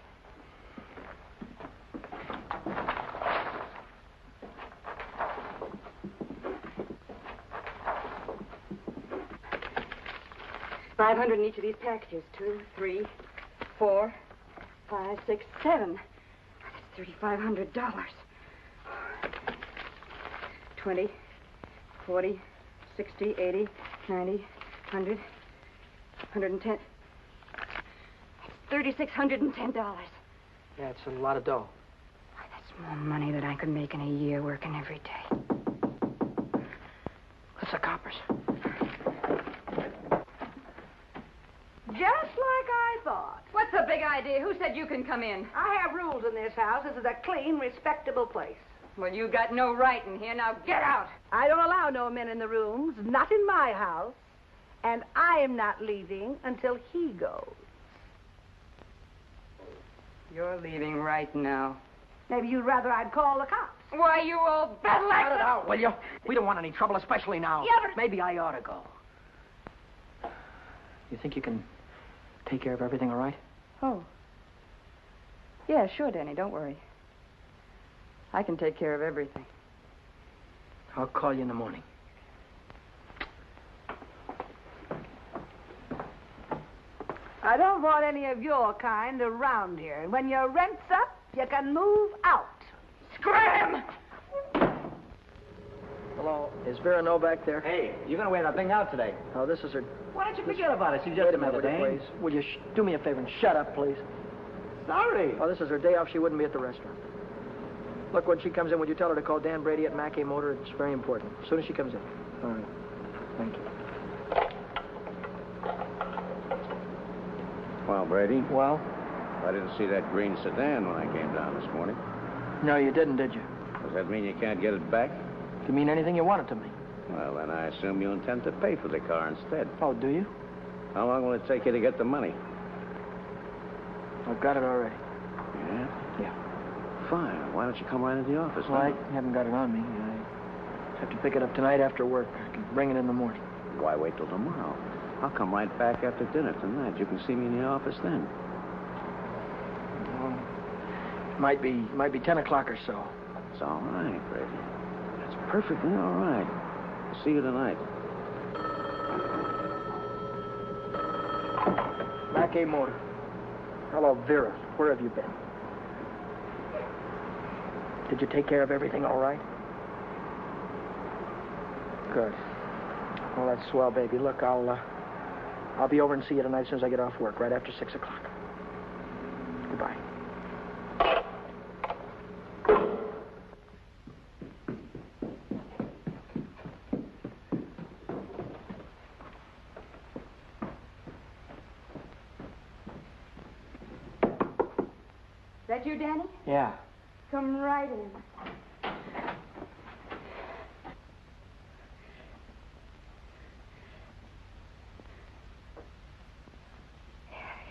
$500 in each of these packages. 2, 3, 4, 5, 6, 7. That's $3,500. 20, 40, 60, 80, 90, 100, 110. $3,610. Yeah, it's a lot of dough. That's more money than I could make in a year working every day. That's the coppers. Just like I thought. What's the big idea? Who said you can come in? I have rules in this house. This is a clean, respectable place. Well, you got no right in here. Now get out. I don't allow no men in the rooms, not in my house. And I am not leaving until he goes. You're leaving right now. Maybe you'd rather I'd call the cops. Why, you old battle Cut it out, will you? We don't want any trouble, especially now. Yeah, but... Maybe I ought to go. You think you can take care of everything all right? Oh. Yeah, sure, Danny. Don't worry. I can take care of everything. I'll call you in the morning. I don't want any of your kind around here. And when your rent's up, you can move out. Scram! Hello. Is Vera Novak there? Hey, you're going to wear that thing out today. Oh, this is her... Why don't you forget about it? She's Wait just a minute, another will you, dame. please? Will you do me a favor and shut up, please? Sorry. Oh, this is her day off. She wouldn't be at the restaurant. Look, when she comes in, would you tell her to call Dan Brady at Mackey Motor? It's very important. As soon as she comes in. All right. Thank you. Well, Brady? Well? I didn't see that green sedan when I came down this morning. No, you didn't, did you? Does that mean you can't get it back? You mean anything you want it to me? Well, then I assume you intend to pay for the car instead. Oh, do you? How long will it take you to get the money? I've got it already. Yeah? Yeah. Fine. Why don't you come right into the office? Well, I haven't got it on me. I have to pick it up tonight after work. I can bring it in the morning. Why wait till tomorrow? I'll come right back after dinner tonight. You can see me in the office then. Well, might be 10 o'clock or so. It's all right, Brady. That's perfectly all right. I'll see you tonight. Mackey Motor. Hello, Vera. Where have you been? Did you take care of everything all right? Good. Well, that's swell, baby. Look, I'll be over and see you tonight as soon as I get off work, right after 6 o'clock. Goodbye. Is that you, Danny? Yeah. Come right in.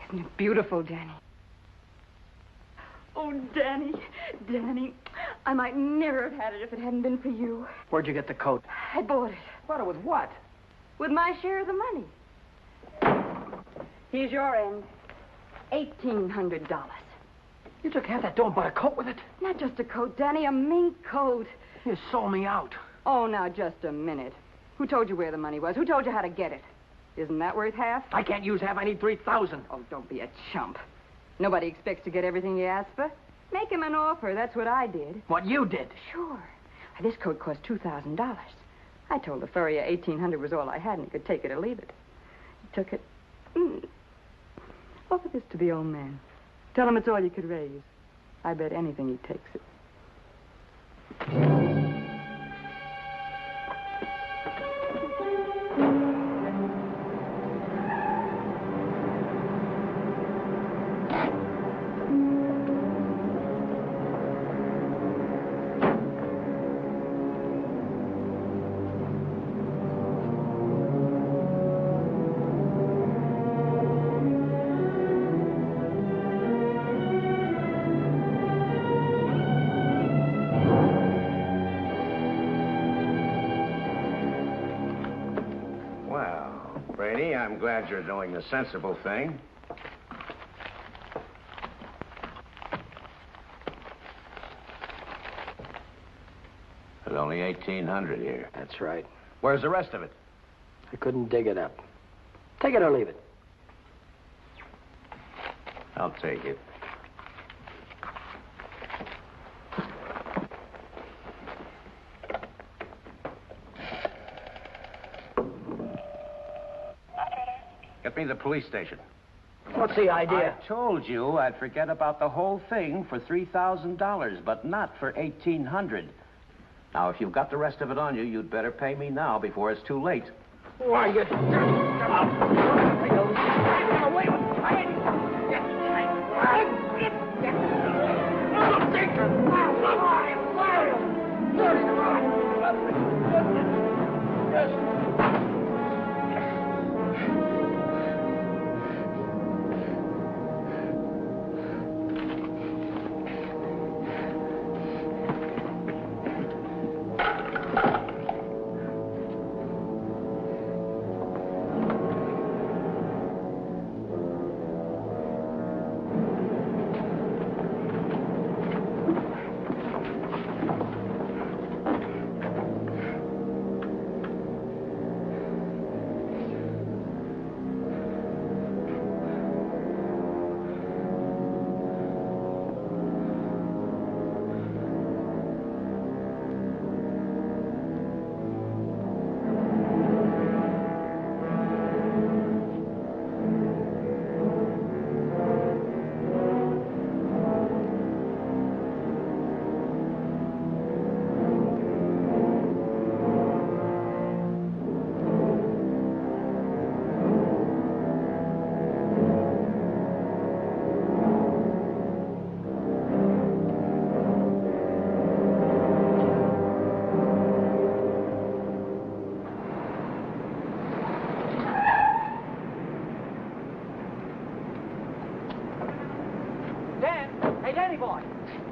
Isn't it beautiful, Danny? Oh, Danny, Danny, I might never have had it if it hadn't been for you. Where'd you get the coat? I bought it. Bought it with what? With my share of the money. Here's your end. $1,800. You took half that dough and bought a coat with it? Not just a coat, Danny, a mink coat. You sold me out. Oh, now, just a minute. Who told you where the money was? Who told you how to get it? Isn't that worth half? I can't use half. I need 3,000. Oh, don't be a chump. Nobody expects to get everything you ask for. Make him an offer. That's what I did. What you did? Sure. This coat cost $2,000. I told the furrier $1,800 was all I had, and he could take it or leave it. took it. Offer this to the old man. Tell him it's all you could raise. I bet anything he takes it. I'm glad you're doing the sensible thing. There's only 1,800 here. That's right. Where's the rest of it? I couldn't dig it up. Take it or leave it. I'll take it. Get me the police station. What's the idea? I told you I'd forget about the whole thing for $3,000, but not for $1,800. Now, if you've got the rest of it on you, you'd better pay me now before it's too late. Why, you...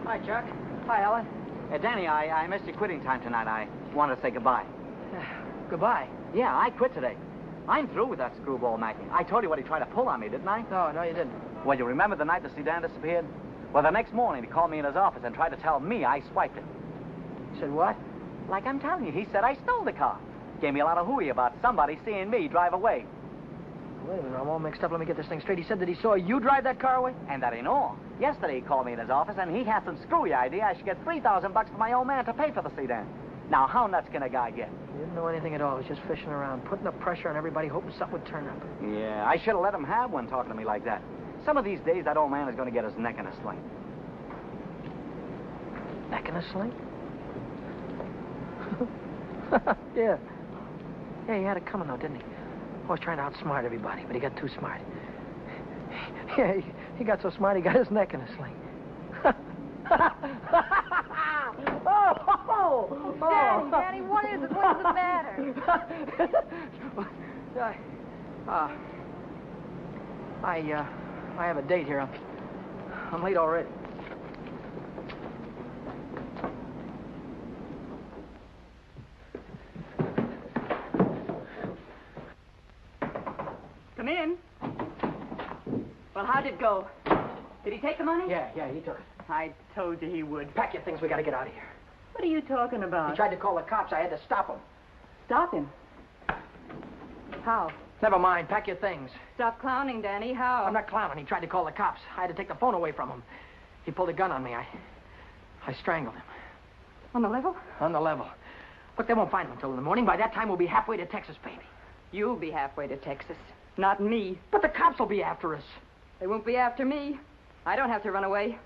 Hi, Chuck. Hi, Ellen. Danny, I missed your quitting time tonight. I wanted to say goodbye. Goodbye? Yeah, I quit today. I'm through with that screwball Mackie. I told you what he tried to pull on me, didn't I? No, you didn't. Well, you remember the night the sedan disappeared? Well, the next morning he called me in his office and tried to tell me I swiped it. He said what? Like I'm telling you, he said I stole the car. Gave me a lot of hooey about somebody seeing me drive away. Wait a minute, I'm all mixed up. Let me get this thing straight. He said that he saw you drive that car away? And that ain't all. Yesterday he called me in his office and he had some screwy idea I should get $3,000 for my old man to pay for the sedan. Now, how nuts can a guy get? He didn't know anything at all. He was just fishing around, putting the pressure on everybody, hoping something would turn up. Yeah, I should have let him have one talking to me like that. Some of these days, that old man is going to get his neck in a sling. Neck in a sling? Yeah. Yeah, he had it coming, though, didn't he? Always trying to outsmart everybody, but he got too smart. Yeah, he got so smart, he got his neck in a sling. Daddy, what is it? What's the matter? I have a date here. I'm late already. Come in. Well, how'd it go? Did he take the money? Yeah, he took it. I told you he would. Pack your things, we gotta get out of here. What are you talking about? He tried to call the cops. I had to stop him. Stop him? How? Never mind, pack your things. Stop clowning, Danny. How? I'm not clowning. He tried to call the cops. I had to take the phone away from him. He pulled a gun on me. I strangled him. On the level? On the level. Look, they won't find him until in the morning. By that time, we'll be halfway to Texas, baby. You'll be halfway to Texas. Not me. But the cops will be after us. They won't be after me. I don't have to run away.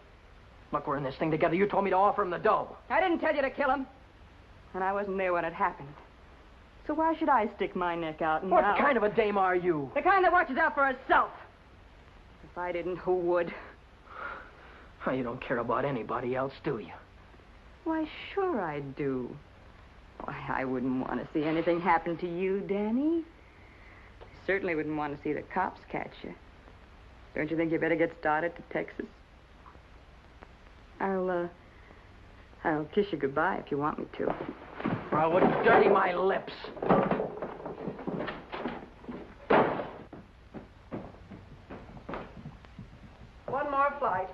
Look, we're in this thing together. You told me to offer him the dough. I didn't tell you to kill him. And I wasn't there when it happened. So why should I stick my neck out now? What kind of a dame are you? The kind that watches out for herself. If I didn't, who would? Oh, you don't care about anybody else, do you? Why, sure I do. Why, I wouldn't want to see anything happen to you, Danny. I certainly wouldn't want to see the cops catch you. Don't you think you better get started to Texas? I'll kiss you goodbye if you want me to. I would dirty my lips. One more flight.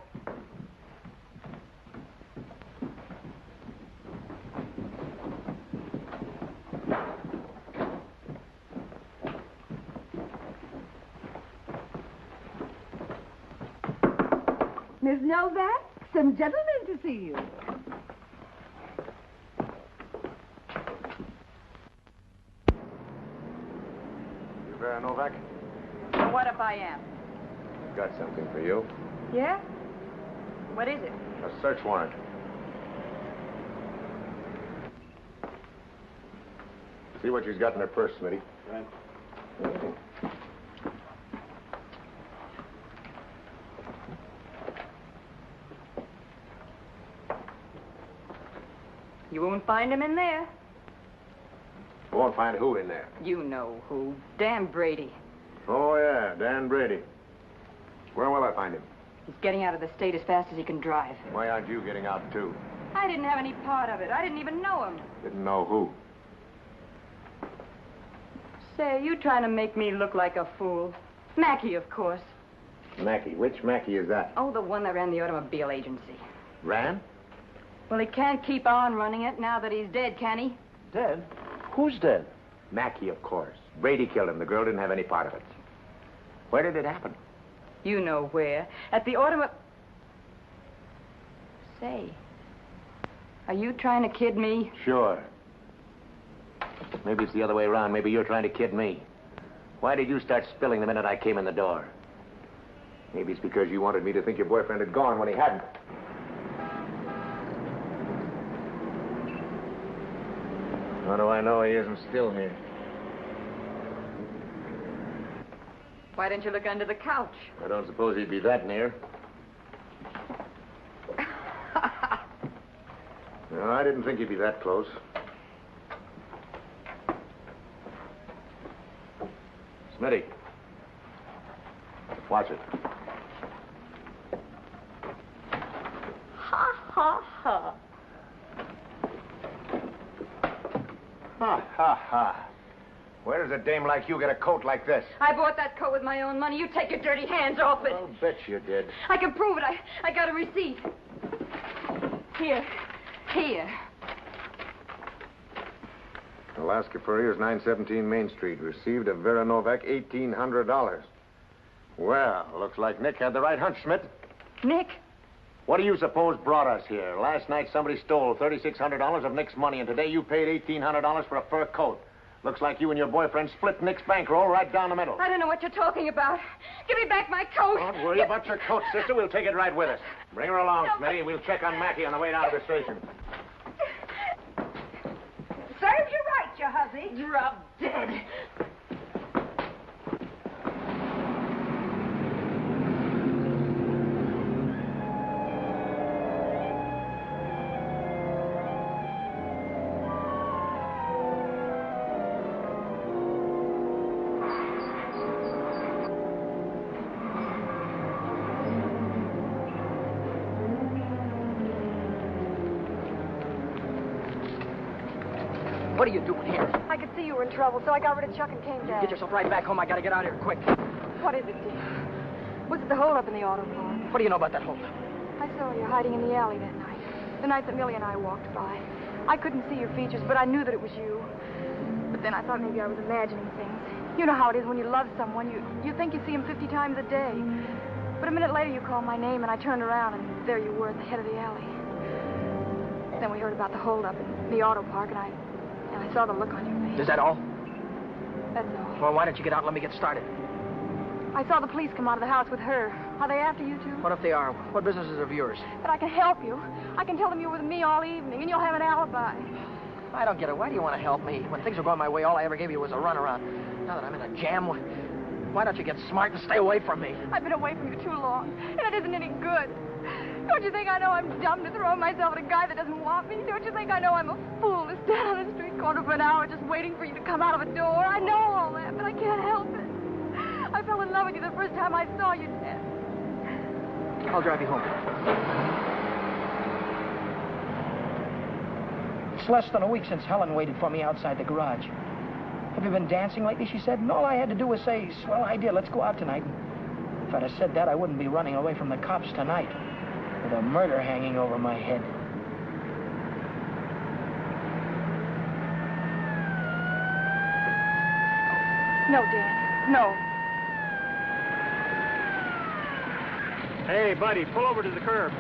Miss Novak, some gentlemen to see you. You Vera Novak? So what if I am? Got something for you. Yeah? What is it? A search warrant. See what she's got in her purse, Smitty. Right. You won't find him in there. You won't find who in there. You know who. Dan Brady. Oh, yeah, Dan Brady. Where will I find him? He's getting out of the state as fast as he can drive. Why aren't you getting out, too? I didn't have any part of it. I didn't even know him. Didn't know who. Say, you trying to make me look like a fool. Mackey, of course. Mackey. Which Mackey is that? Oh, the one that ran the automobile agency. Ran? Well, he can't keep on running it now that he's dead, can he? Dead? Who's dead? Mackey, of course. Brady killed him. The girl didn't have any part of it. Where did it happen? You know where. At the automobile... Say, are you trying to kid me? Sure. Maybe it's the other way around. Maybe you're trying to kid me. Why did you start spilling the minute I came in the door? Maybe it's because you wanted me to think your boyfriend had gone when he hadn't. How do I know he isn't still here? Why didn't you look under the couch? I don't suppose he'd be that near. No, I didn't think he'd be that close. Smitty. Watch it. Ha, ha, ha. Ha, ha, ha. Where does a dame like you get a coat like this? I bought that coat with my own money. You take your dirty hands off it. I'll bet you did. I can prove it. I got a receipt. Here. Here. Alaska Furriers, 917 Main Street. Received of Vera Novak, $1,800. Well, looks like Nick had the right hunch, Schmidt. Nick? What do you suppose brought us here? Last night somebody stole $3,600 of Nick's money, and today you paid $1,800 for a fur coat. Looks like you and your boyfriend split Nick's bankroll right down the middle. I don't know what you're talking about. Give me back my coat. Don't worry about your coat, sister. We'll take it right with us. Bring her along, Smitty. We'll check on Mackey on the way down to the station. Serves you right, you hussy. Drop dead. What are you doing here? I could see you were in trouble, so I got rid of Chuck and came back. Get yourself right back home. I gotta get out of here quick. What is it, Dick? Was it the holdup in the auto park? What do you know about that holdup? I saw you hiding in the alley that night. The night that Millie and I walked by. I couldn't see your features, but I knew that it was you. But then I thought maybe I was imagining things. You know how it is when you love someone. You think you see him 50 times a day. But a minute later you called my name and I turned around and there you were at the head of the alley. Then we heard about the holdup in the auto park and I saw the look on your face. Is that all? That's all. Well, why don't you get out and let me get started? I saw the police come out of the house with her. Are they after you, too? What if they are? What business is of yours? But I can help you. I can tell them you were with me all evening, and you'll have an alibi. I don't get it. Why do you want to help me? When things were going my way, all I ever gave you was a runaround. Now that I'm in a jam, why don't you get smart and stay away from me? I've been away from you too long, and it isn't any good. Don't you think I know I'm dumb to throw myself at a guy that doesn't want me? Don't you think I know I'm a fool to stand on a street corner for an hour just waiting for you to come out of a door? I know all that, but I can't help it. I fell in love with you the first time I saw you, Dad. I'll drive you home. It's less than a week since Helen waited for me outside the garage. Have you been dancing lately, she said, and all I had to do was say, swell idea, let's go out tonight. If I'd have said that, I wouldn't be running away from the cops tonight with a murder hanging over my head. No, Dan, no. Hey, buddy, pull over to the curb.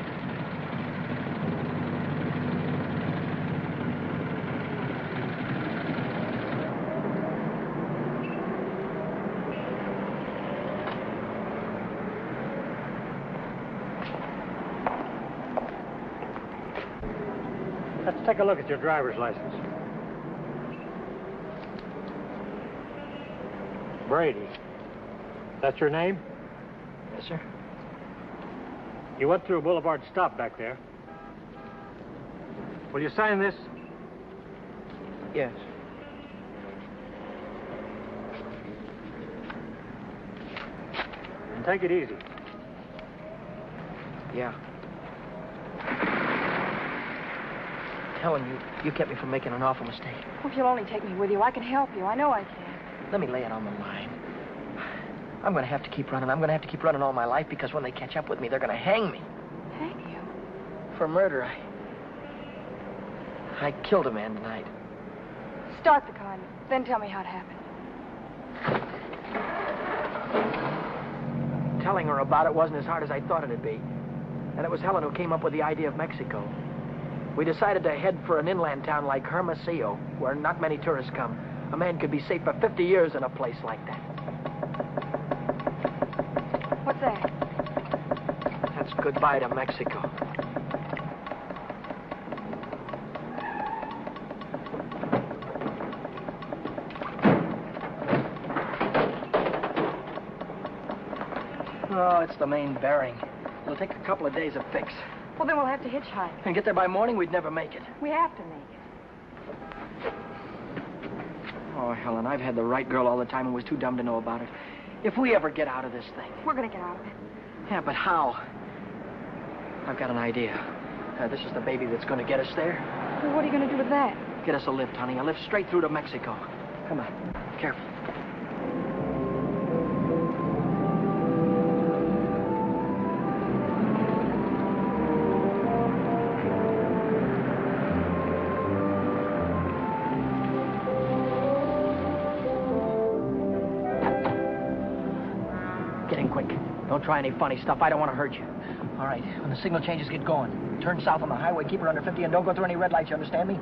Let's take a look at your driver's license. Brady. That's your name? Yes, sir. You went through Boulevard Stop back there. Will you sign this? Yes. And take it easy. Yeah. Helen, you kept me from making an awful mistake. Well, if you'll only take me with you, I can help you. I know I can. Let me lay it on the line. I'm going to have to keep running. I'm going to have to keep running all my life because when they catch up with me, they're going to hang me. Hang you? For murder. I killed a man tonight. Start the car, and then tell me how it happened. Telling her about it wasn't as hard as I thought it'd be. And it was Helen who came up with the idea of Mexico. We decided to head for an inland town like Hermosillo, where not many tourists come. A man could be safe for 50 years in a place like that. What's that? That's goodbye to Mexico. Oh, it's the main bearing. It'll take a couple of days to fix. Well, then we'll have to hitchhike. And get there by morning, we'd never make it. We have to make it. Oh, Helen, I've had the right girl all the time and was too dumb to know about it. If we ever get out of this thing... We're going to get out of it. Yeah, but how? I've got an idea. This is the baby that's going to get us there. Well, what are you going to do with that? Get us a lift, honey. A lift straight through to Mexico. Come on. Careful. Don't try any funny stuff. I don't want to hurt you. All right, when the signal changes, get going. Turn south on the highway, keep her under 50, and don't go through any red lights, you understand me?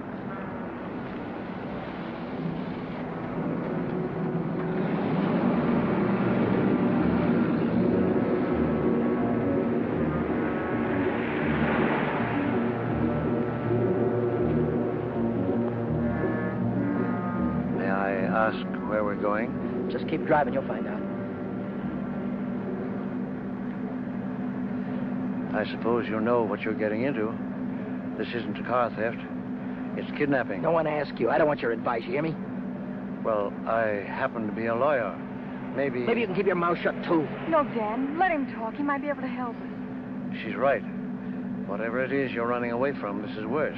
May I ask where we're going? Just keep driving, you'll find out. I suppose you know what you're getting into. This isn't a car theft. It's kidnapping. No one asked you. I don't want your advice, you hear me? Well, I happen to be a lawyer. Maybe you can keep your mouth shut, too. No, Dan. Let him talk. He might be able to help us. She's right. Whatever it is you're running away from, this is worse.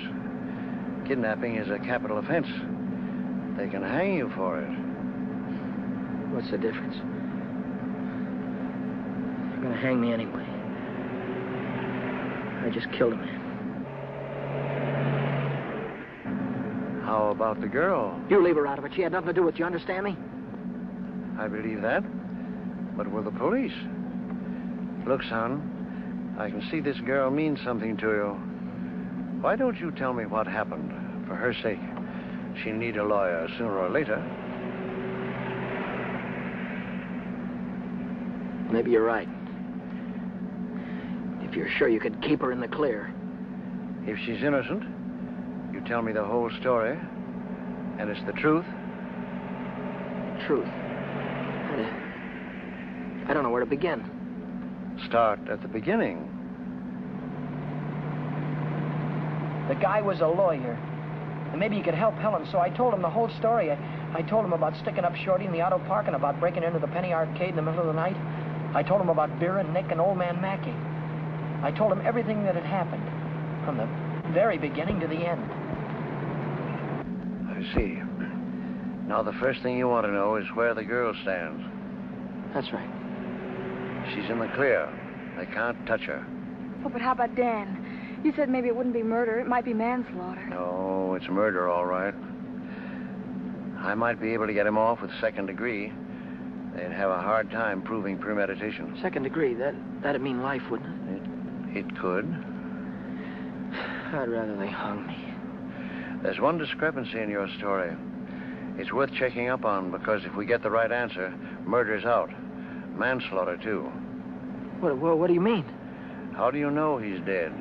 Kidnapping is a capital offense. They can hang you for it. What's the difference? They're going to hang me anyway. I just killed a man. How about the girl? You leave her out of it. She had nothing to do with it. You understand me? I believe that. But with the police. Look, son, I can see this girl means something to you. Why don't you tell me what happened? For her sake. She'll need a lawyer sooner or later. Maybe you're right. If you're sure you could keep her in the clear. If she's innocent, you tell me the whole story, and it's the truth. Truth. I don't know where to begin. Start at the beginning. The guy was a lawyer. And maybe he could help Helen, so I told him the whole story. I told him about sticking up Shorty in the auto park and about breaking into the Penny Arcade in the middle of the night. I told him about Vera and Nick and Old Man Mackey. I told him everything that had happened, from the very beginning to the end. I see. Now, the first thing you want to know is where the girl stands. That's right. She's in the clear. They can't touch her. Oh, but how about Dan? You said maybe it wouldn't be murder. It might be manslaughter. No, it's murder, all right. I might be able to get him off with second degree. They'd have a hard time proving premeditation. Second degree, that'd mean life, wouldn't it? It could. I'd rather they hung me. There's one discrepancy in your story. It's worth checking up on, because if we get the right answer, murder's out. Manslaughter, too. What do you mean? How do you know he's dead?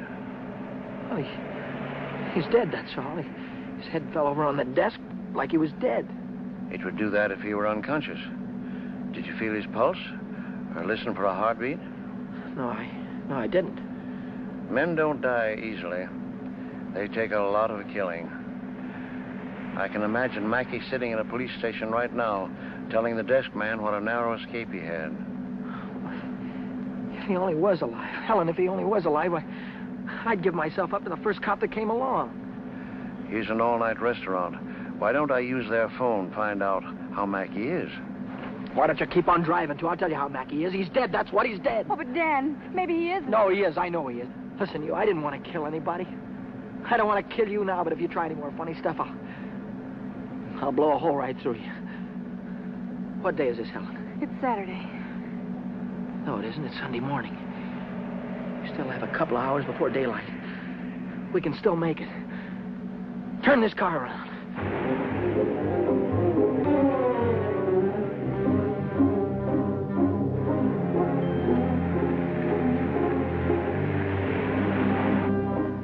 Well, he's dead, that's all. His head fell over on the desk like he was dead. It would do that if he were unconscious. Did you feel his pulse? Or listen for a heartbeat? No, I didn't. Men don't die easily. They take a lot of killing. I can imagine Mackey sitting in a police station right now, telling the desk man what a narrow escape he had. If he only was alive. Helen, if he only was alive, I'd give myself up to the first cop that came along. Here's an all-night restaurant. Why don't I use their phone, find out how Mackey is? Why don't you keep on driving, too? I'll tell you how Mackey is. He's dead, that's what, he's dead. Oh, but Dan, maybe he isn't. No, he is. I know he is. Listen, I didn't want to kill anybody. I don't want to kill you now, but if you try any more funny stuff, I'll blow a hole right through you. What day is this, Helen? It's Saturday. No, it isn't. It's Sunday morning. We still have a couple of hours before daylight. We can still make it. Turn this car around.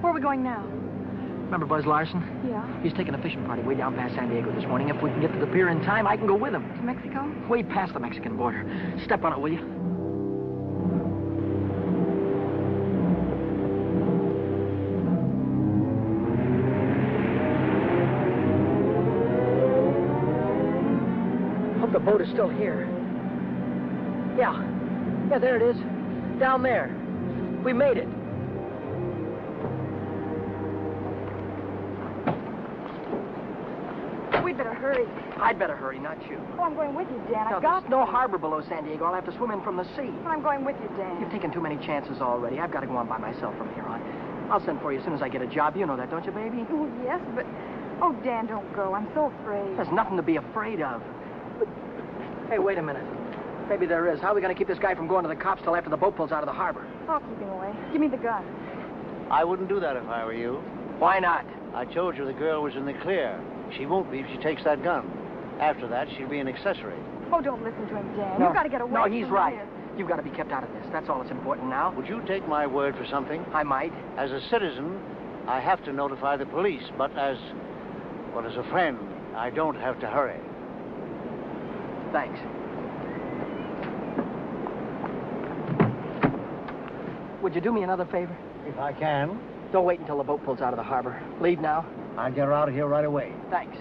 Where are we going now? Remember Buzz Larson? Yeah. He's taking a fishing party way down past San Diego this morning. If we can get to the pier in time, I can go with him. To Mexico? Way past the Mexican border. Step on it, will you? Hope the boat is still here. Yeah, there it is. Down there. We made it. We'd better hurry. I'd better hurry, not you. Oh, I'm going with you, Dan. No, I've got there's no harbor below San Diego. I'll have to swim in from the sea. I'm going with you, Dan. You've taken too many chances already. I've got to go on by myself from here on. I'll send for you as soon as I get a job. You know that, don't you, baby? Oh, yes, but... Oh, Dan, don't go. I'm so afraid. There's nothing to be afraid of. Hey, wait a minute. Maybe there is. How are we going to keep this guy from going to the cops till after the boat pulls out of the harbor? I'll keep him away. Give me the gun. I wouldn't do that if I were you. Why not? I told you the girl was in the clear. She won't be if she takes that gun. After that, she'll be an accessory. Oh, don't listen to him, Dan. No. You've got to get away No, from he's this. right. You've got to be kept out of this. That's all that's important now. Would you take my word for something? I might. As a citizen, I have to notify the police, but as a friend, I don't have to hurry. Thanks. Would you do me another favor? If I can. Don't wait until the boat pulls out of the harbor. Leave now. I'll get her out of here right away. Thanks.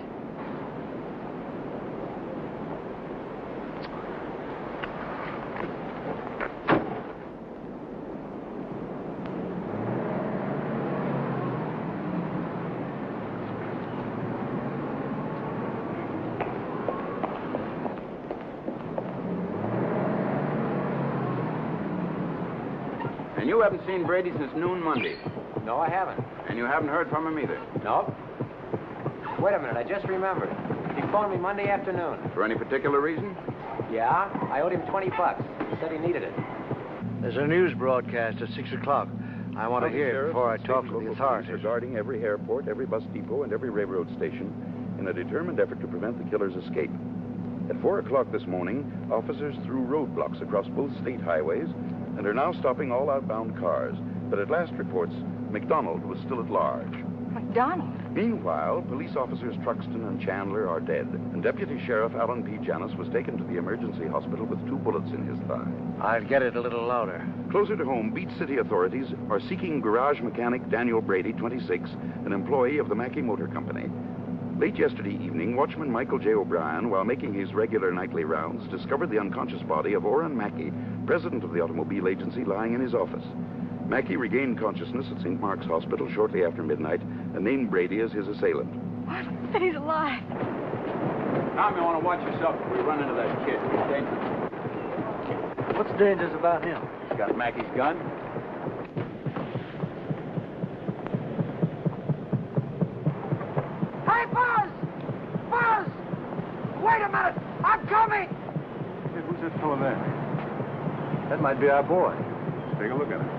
And you haven't seen Brady since noon Monday. No, I haven't. And you haven't heard from him either. No. Wait a minute, I just remembered. He phoned me Monday afternoon. For any particular reason? Yeah, I owed him $20. He said he needed it. There's a news broadcast at 6 o'clock. I want to hear it before I talk to the authorities. Regarding every airport, every bus depot, and every railroad station in a determined effort to prevent the killer's escape. At 4 o'clock this morning, officers threw roadblocks across both state highways and are now stopping all outbound cars. But at last reports, McDonald was still at large. McDonald? Meanwhile, police officers Truxton and Chandler are dead, and Deputy Sheriff Alan P. Janis was taken to the emergency hospital with 2 bullets in his thigh. I'll get it a little louder. Closer to home, Beach City authorities are seeking garage mechanic Daniel Brady, 26, an employee of the Mackey Motor Company. Late yesterday evening, watchman Michael J. O'Brien, while making his regular nightly rounds, discovered the unconscious body of Orrin Mackey, president of the automobile agency, lying in his office. Mackey regained consciousness at St. Mark's Hospital shortly after midnight and named Brady as his assailant. What? Then he's alive. Tom, you want to watch yourself if we run into that kid. He's dangerous. What's dangerous about him? He's got Mackey's gun. Hey, Buzz! Buzz! Wait a minute! I'm coming! Hey, who's that fellow there? That might be our boy. Let's take a look at him.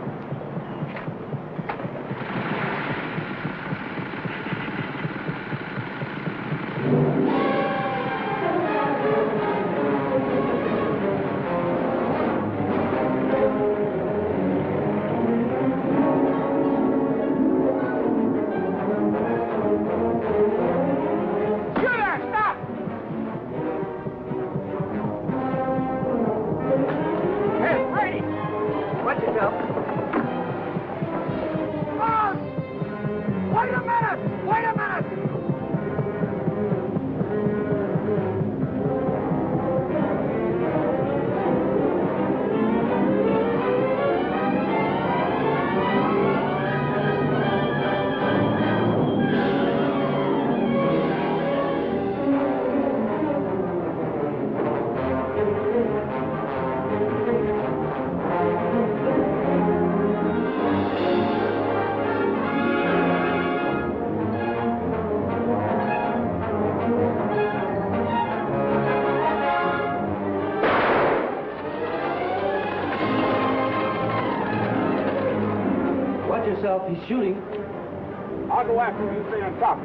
He's shooting. I'll go after him. You stay on top.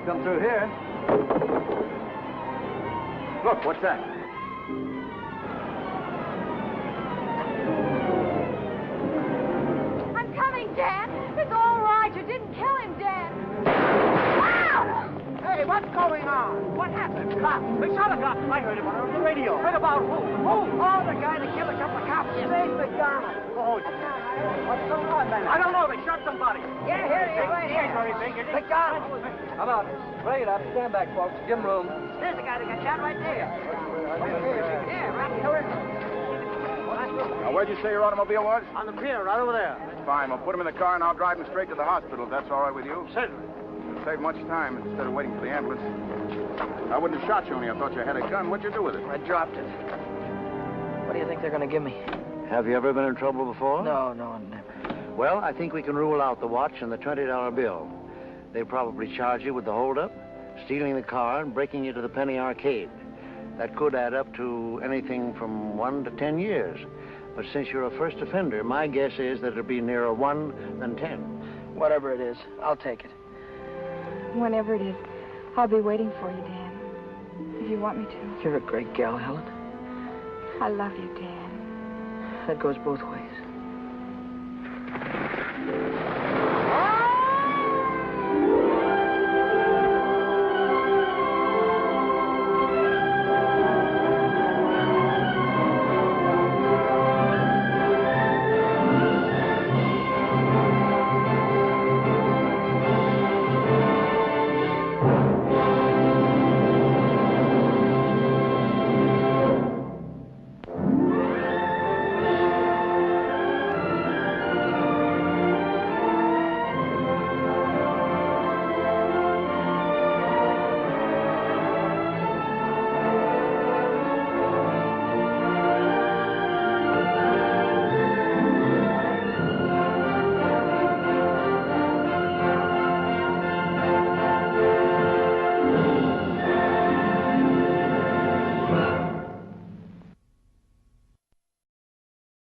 Come through here. Look, what's that? I'm coming, Dan. It's all right. You didn't kill him, Dan. Hey, what's going on? What happened? Cops. They shot a cop. I heard about it on the radio. Heard about who? Who? Oh, the guy that killed a couple of cops. Save McDonald. Oh, what's going on, man? I don't know. They shot somebody. Yeah, here he is. Right here. He ain't very big, is he? McDonald. How about break it up? Stand back, folks. Give him room. There's the guy that got shot right there. Yeah, right here. Now, where'd you say your automobile was? On the pier, right over there. Fine. We'll put him in the car and I'll drive him straight to the hospital, if that's all right with you. Certainly. It'll save much time instead of waiting for the ambulance. I wouldn't have shot you only I thought you had a gun. What'd you do with it? I dropped it. What do you think they're going to give me? Have you ever been in trouble before? No, never. Well, I think we can rule out the watch and the $20 bill. They probably charge you with the holdup, stealing the car, and breaking you to the Penny Arcade. That could add up to anything from 1 to 10 years. But since you're a first offender, my guess is that it'll be nearer 1 than 10. Whatever it is, I'll take it. Whenever it is, I'll be waiting for you, Dan. If you want me to. You're a great gal, Helen. I love you, Dan. That goes both ways.